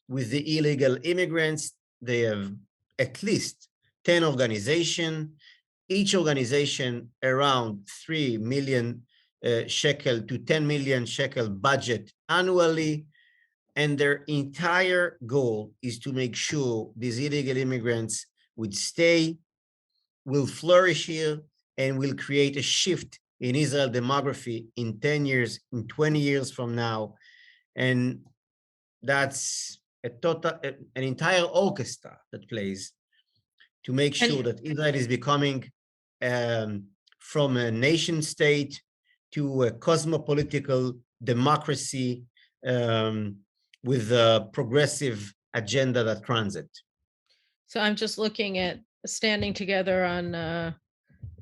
with the illegal immigrants. They have at least 10 organizations, each organization around 3 million shekel to 10 million shekel budget annually. And their entire goal is to make sure these illegal immigrants would stay, will flourish here, and will create a shift in Israel demography in 10 years, in 20 years from now. And that's an entire orchestra that plays to make sure that Israel is becoming from a nation state to a cosmopolitical democracy with a progressive agenda that runs it. So I'm just looking at standing together on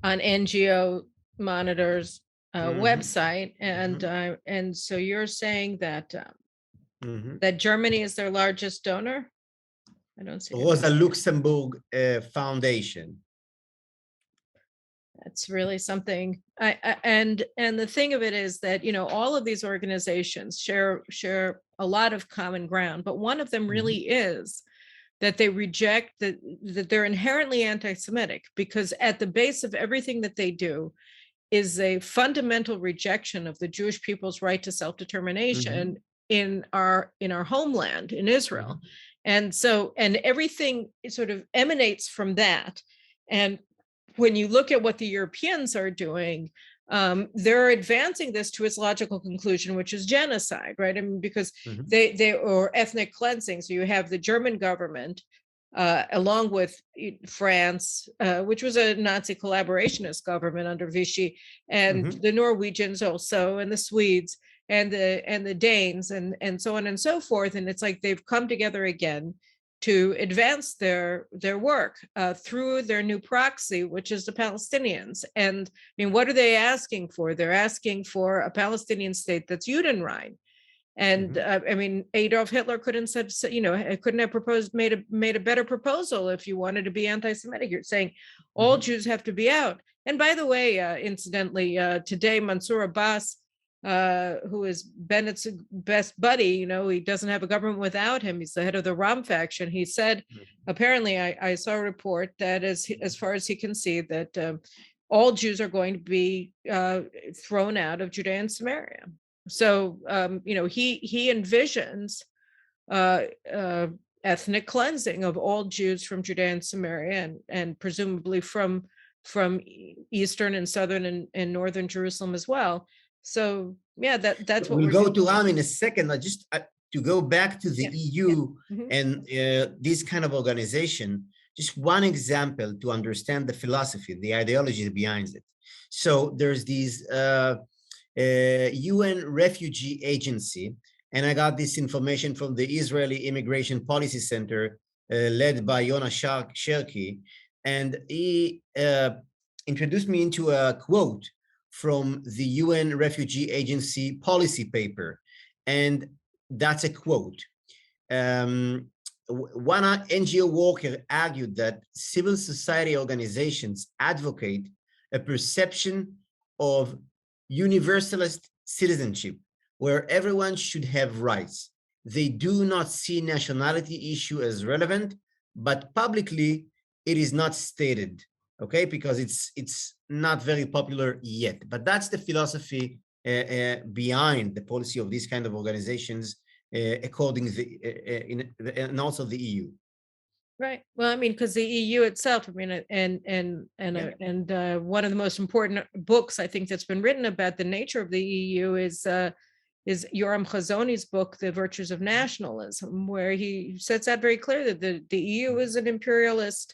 NGO Monitor's website, and so you're saying that that Germany is their largest donor. I don't see Rosa Luxemburg Foundation. That's really something. And the thing of it is that, you know, all of these organizations share a lot of common ground, but one of them really is that they reject that they're inherently anti-Semitic, because at the base of everything that they do is a fundamental rejection of the Jewish people's right to self-determination in our homeland, in Israel. And so, and everything sort of emanates from that. And when you look at what the Europeans are doing, they're advancing this to its logical conclusion, which is genocide, right? I mean, because they or ethnic cleansing. So you have the German government, along with France, which was a Nazi collaborationist government under Vichy, and the Norwegians also, and the Swedes, and the Danes, and so on and so forth. And it's like they've come together again to advance their work through their new proxy, which is the Palestinians. And I mean, what are they asking for? They're asking for a Palestinian state that's Judenrein. And I mean, Adolf Hitler couldn't have said, you know, couldn't have made a better proposal if you wanted to be anti-Semitic. You're saying all Jews have to be out. And by the way, incidentally, today Mansour Abbas, who is Bennett's best buddy, you know, he doesn't have a government without him. He's the head of the Ra'am faction. He said, apparently, I saw a report that as far as he can see, that all Jews are going to be thrown out of Judea and Samaria. So, you know, he envisions ethnic cleansing of all Jews from Judea and Samaria, and presumably from Eastern and Southern and Northern Jerusalem as well. So yeah, that's what we'll go to Ra'am in a second. I just to go back to the EU and this kind of organization. Just one example to understand the philosophy, the ideology behind it. So there's these UN Refugee Agency, and I got this information from the Israeli Immigration Policy Center, led by Yona Sherki, and he introduced me into a quote from the UN Refugee Agency policy paper. And that's a quote. One NGO worker argued that civil society organizations advocate a perception of universalist citizenship, where everyone should have rights. They do not see nationality issue as relevant, but publicly it is not stated. Okay, because it's not very popular yet, but that's the philosophy behind the policy of these kind of organizations, according to and also the EU. Right. Well, I mean, because the EU itself, I mean, and one of the most important books I think that's been written about the nature of the EU is Yoram Chazoni's book, The Virtues of Nationalism, where he sets out very clearly that the EU is an imperialist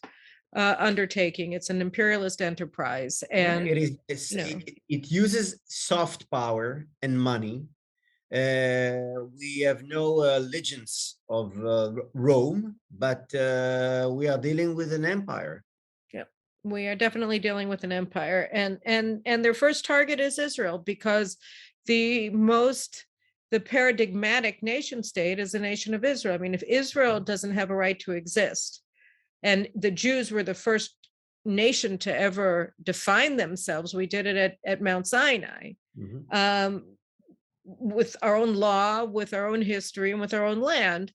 undertaking. It's an imperialist enterprise, and it uses soft power and money. We have no allegiance of Rome, but we are dealing with an empire. Yep, we are definitely dealing with an empire, and their first target is Israel, because the paradigmatic nation state is the nation of Israel. I mean, if Israel doesn't have a right to exist, and the Jews were the first nation to ever define themselves. We did it at Mount Sinai. with our own law, with our own history, and with our own land,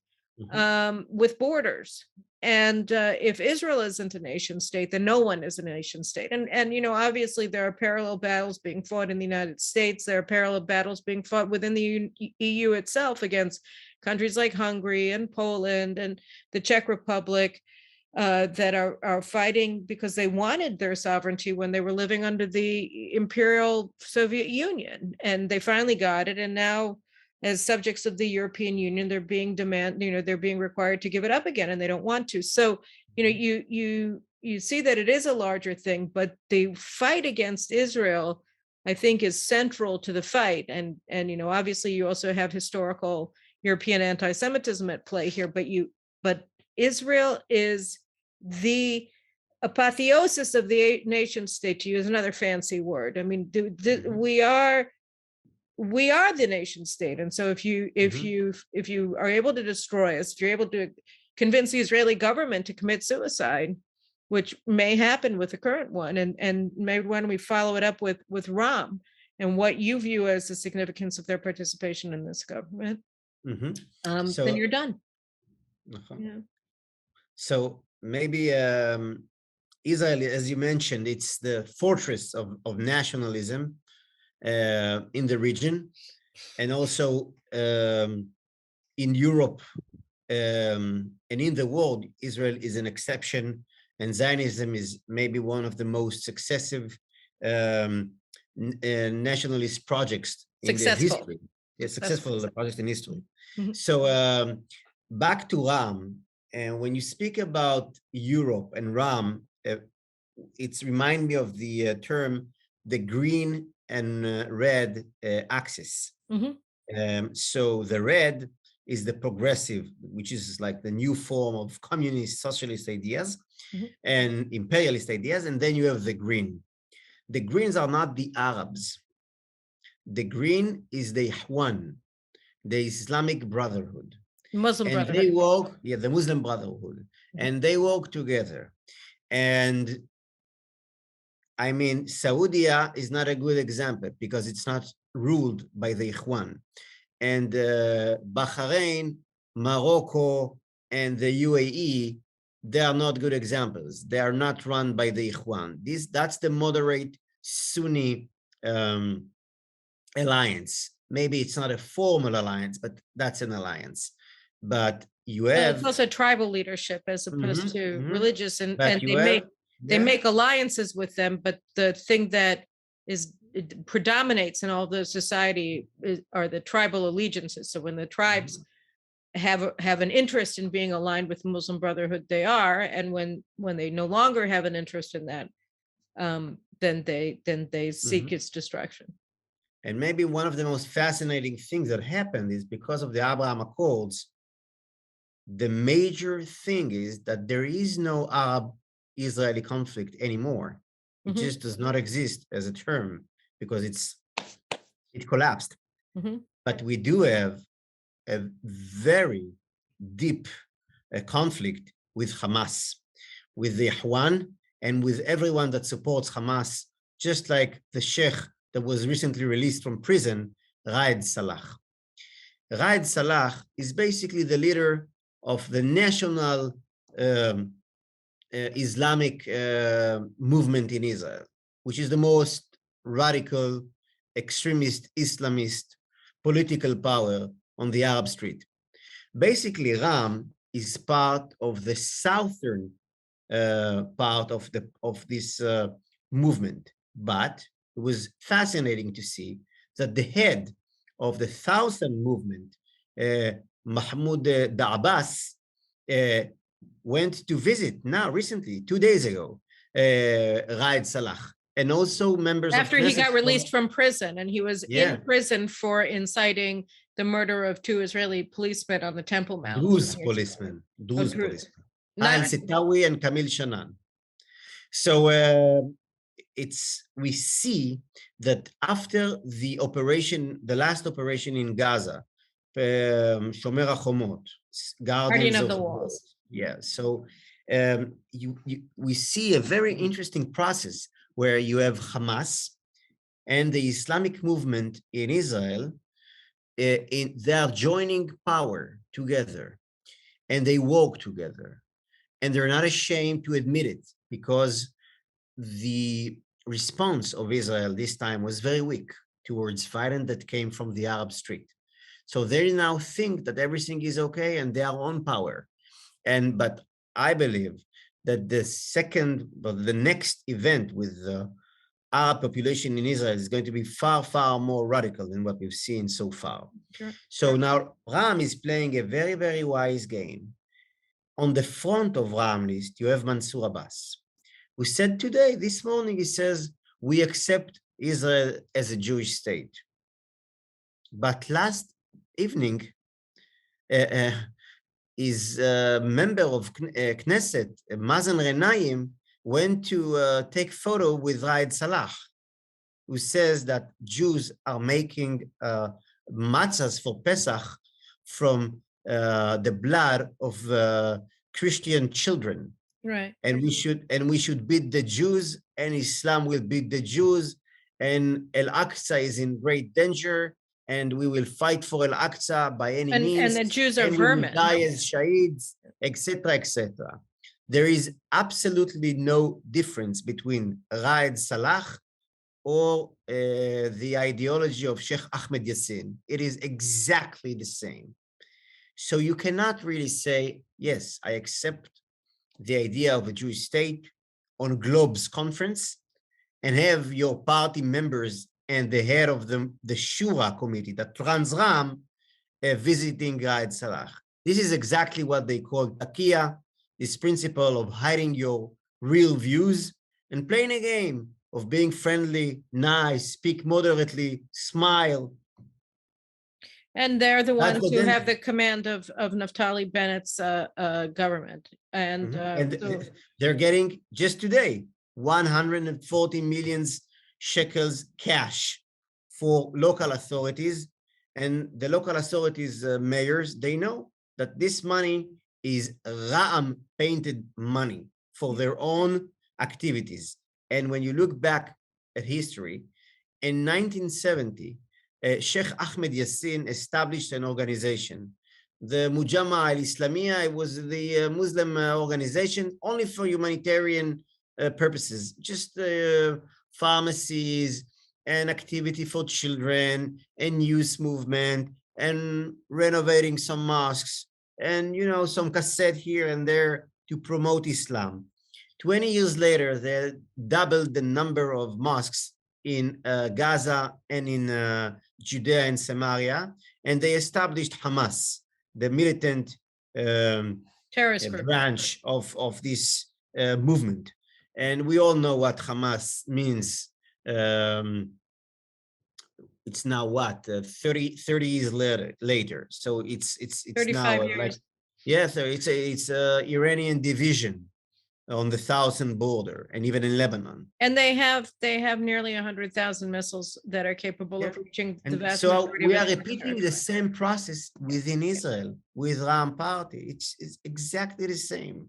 with borders. And if Israel isn't a nation state, then no one is a nation state. And you know, obviously there are parallel battles being fought in the United States. There are parallel battles being fought within the EU itself against countries like Hungary and Poland and the Czech Republic, that are fighting because they wanted their sovereignty when they were living under the imperial Soviet Union, and they finally got it. And now, as subjects of the European Union, they're being they're being required to give it up again, and they don't want to. So, you know, you see that it is a larger thing, but the fight against Israel, I think, is central to the fight. And you know, obviously, you also have historical European anti-Semitism at play here, but Israel is the apotheosis of the nation state, to use another fancy word. I mean, we are the nation state. And so if you are able to destroy us, if you're able to convince the Israeli government to commit suicide, which may happen with the current one, and maybe when we follow it up with Ra'am and what you view as the significance of their participation in this government, then you're done. Yeah. So maybe Israel, as you mentioned, it's the fortress of nationalism in the region, and also in Europe and in the world. Israel is an exception, and Zionism is maybe one of the most successive nationalist projects in the history. Yes, successful project in history. So back to Ra'am. And when you speak about Europe and Ra'am, it's remind me of the term, the green and red axis. So the red is the progressive, which is like the new form of communist, socialist ideas and imperialist ideas. And then you have the green. The Greens are not the Arabs. The green is the Ikhwan, the Islamic Brotherhood. Muslim and Brotherhood. They work, the Muslim Brotherhood, and they work together. And I mean, Saudi is not a good example because it's not ruled by the Ikhwan. And Bahrain, Morocco, and the U.A.E., they are not good examples. They are not run by the Ikhwan. That's the moderate Sunni alliance. Maybe it's not a formal alliance, but that's an alliance. But you have, it's also tribal leadership as opposed to religious, and they make alliances with them. But the thing that predominates in all the society are the tribal allegiances. So when the tribes have an interest in being aligned with Muslim Brotherhood, they are, and when they no longer have an interest in that, then they seek its destruction. And maybe one of the most fascinating things that happened is because of the Abraham Accords. The major thing is that there is no Arab-Israeli conflict anymore. It just does not exist as a term because it collapsed. But we do have a very deep conflict with Hamas, with the Ikhwan, and with everyone that supports Hamas, just like the sheikh that was recently released from prison, Raed Salah. Raed Salah is basically the leader of the national Islamic movement in Israel, which is the most radical, extremist, Islamist political power on the Arab street. Basically, Ra'am is part of the southern part of this movement. But it was fascinating to see that the head of the southern movement, Mahmoud Da'abbas, went to visit recently, 2 days ago, Raed Salah, and also members after he got released from prison, and he was in prison for inciting the murder of 2 Israeli policemen on the Temple Mount. Druze policemen. Al-Sitawi and Kamil Shanan. So we see that after the last operation in Gaza, Shomer HaChomot, Guardian of the Walls. Yeah, so we see a very interesting process where you have Hamas and the Islamic movement in Israel, they are joining power together, and they work together. And they're not ashamed to admit it, because the response of Israel this time was very weak towards violence that came from the Arab street. So they now think that everything is okay and they are on power. But I believe that the next event with the Arab population in Israel is going to be far, far more radical than what we've seen so far. Sure. So now Ra'am is playing a very, very wise game. On the front of Ra'am list, you have Mansour Abbas, who said today, this morning, he says, we accept Israel as a Jewish state. But last evening, his member of Knesset, Mazen Ghanem, went to take photo with Raed Salah, who says that Jews are making matzahs for Pesach from the blood of Christian children. Right. And we should beat the Jews, and Islam will beat the Jews, and Al-Aqsa is in great danger, and we will fight for Al-Aqsa by any means. And the Jews are and vermin. We will die as shaheeds, etc., etc. There is absolutely no difference between Raed Salah or the ideology of Sheikh Ahmed Yassin. It is exactly the same. So you cannot really say, yes, I accept the idea of a Jewish state on Globe's conference and have your party members and the head of the Shura committee that runs Ra'am visiting Raed Salah. This is exactly what they call takia, this principle of hiding your real views and playing a game of being friendly, nice, speak moderately, smile. And they're the ones who have the command of Naftali Bennett's government. And, they're getting, just today, 140 million shekels cash for local authorities. And the local authorities, mayors, they know that this money is Ra'am painted money for their own activities. And when you look back at history, in 1970, Sheikh Ahmed Yassin established an organization. The Mujamma al-Islamiyya was the Muslim organization only for humanitarian purposes, just pharmacies and activity for children and youth movement and renovating some mosques and, you know, some cassette here and there to promote Islam. 20 years later, they doubled the number of mosques in Gaza and in Judea and Samaria, and they established Hamas, the militant terrorist branch of this movement. And we all know what Hamas means. It's now what 30 years later. So it's 35 now years. like, yeah, so it's a Iranian division on the southern border and even in Lebanon. And they have nearly 100,000 missiles that are capable of reaching the vast majority. So we are repeating the same process within Israel with Ra'am party. It's exactly the same.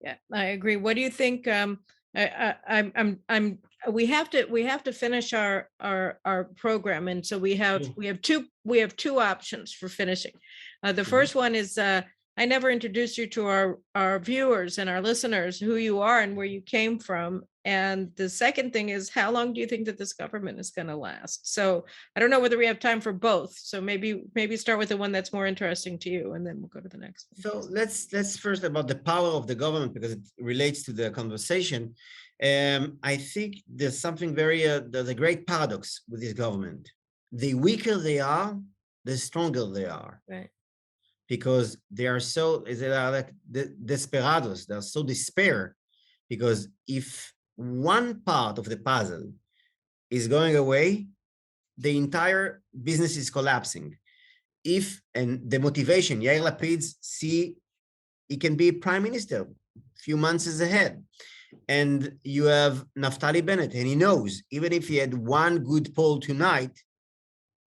Yeah, I agree. What do you think? We have to finish our program, and so we have two options for finishing. The first one is I never introduced you to our viewers and our listeners, who you are and where you came from. And the second thing is, how long do you think that this government is going to last? So I don't know whether we have time for both. So maybe start with the one that's more interesting to you, and then we'll go to the next one. So let's first about the power of the government, because it relates to the conversation. I think there's something there's a great paradox with this government. The weaker they are, the stronger they are. Right. Because they are like desperados, they're so despair, because if one part of the puzzle is going away, the entire business is collapsing. And the motivation, Yair Lapid's he can be prime minister a few months ahead. And you have Naftali Bennett, and he knows, even if he had one good poll tonight,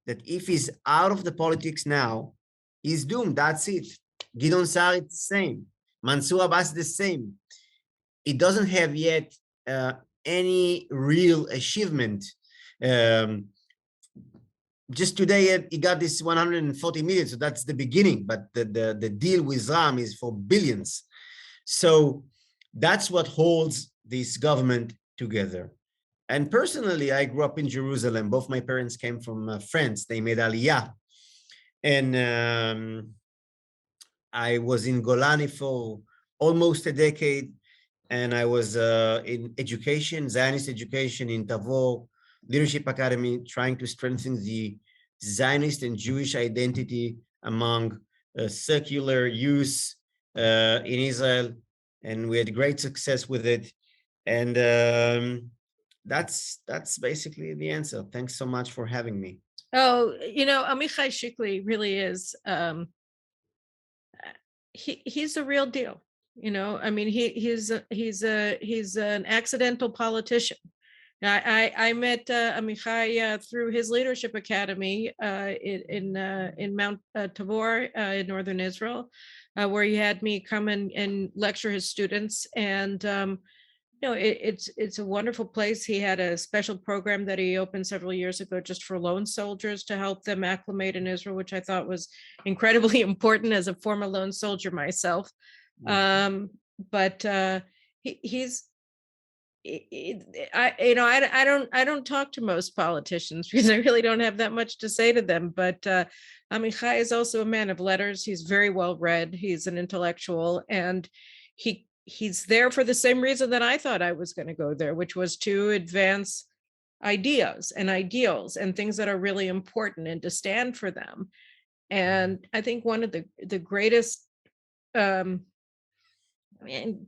that if he's out of the politics now, he's doomed. That's it. Gideon Sa'ar, it's the same. Mansour Abbas, the same. It doesn't have yet any real achievement Just today, he got this 140 million, so that's the beginning, but the deal with Ra'am is for billions. So that's what holds this government together. And personally, I grew up in Jerusalem. Both my parents came from France. They made Aliyah. And I was in Golani for almost a decade. And I was in education, Zionist education in Tavor Leadership Academy, trying to strengthen the Zionist and Jewish identity among secular youth in Israel. And we had great success with it. And that's basically the answer. Thanks so much for having me. Oh, Amichai Chikli really is, he's a real deal. I mean, he's an accidental politician. I met Amichai through his leadership academy in Mount Tabor in northern Israel, where he had me come and lecture his students. And it's a wonderful place. He had a special program that he opened several years ago just for lone soldiers to help them acclimate in Israel, which I thought was incredibly important as a former lone soldier myself. But he's, I don't talk to most politicians because I really don't have that much to say to them. But Amichai is also a man of letters. He's very well read. He's an intellectual, and he's there for the same reason that I thought I was going to go there, which was to advance ideas and ideals and things that are really important and to stand for them. And I think one of the greatest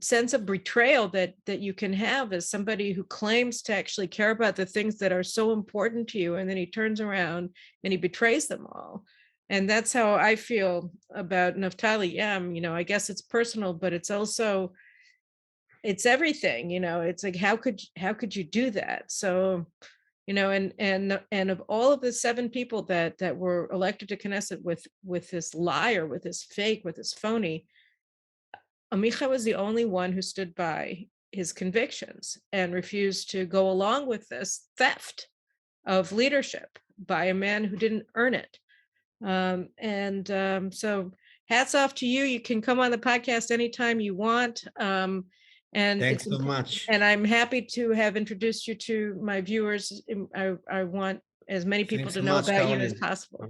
sense of betrayal that you can have as somebody who claims to actually care about the things that are so important to you, and then he turns around and he betrays them all. And that's how I feel about Naftali. I guess it's personal, but it's also, it's everything. It's like, how could you do that? So, and of all of the 7 people that were elected to Knesset with this liar, with this fake, with this phony, Amichai was the only one who stood by his convictions and refused to go along with this theft of leadership by a man who didn't earn it. So hats off to you. You can come on the podcast anytime you want. And thanks so much. And I'm happy to have introduced you to my viewers. I want as many people to know about you as possible. All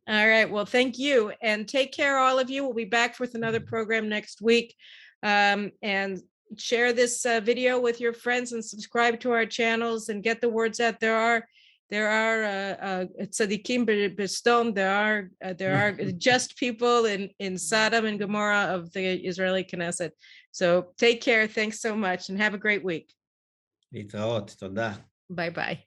right. Well, thank you. And take care, all of you. We'll be back with another program next week. And share this video with your friends and subscribe to our channels and get the words out. There are tzaddikim b'sdom. There are just people in Sodom and Gomorrah of the Israeli Knesset. So take care. Thanks so much and have a great week. להתראות. תודה. Bye-bye.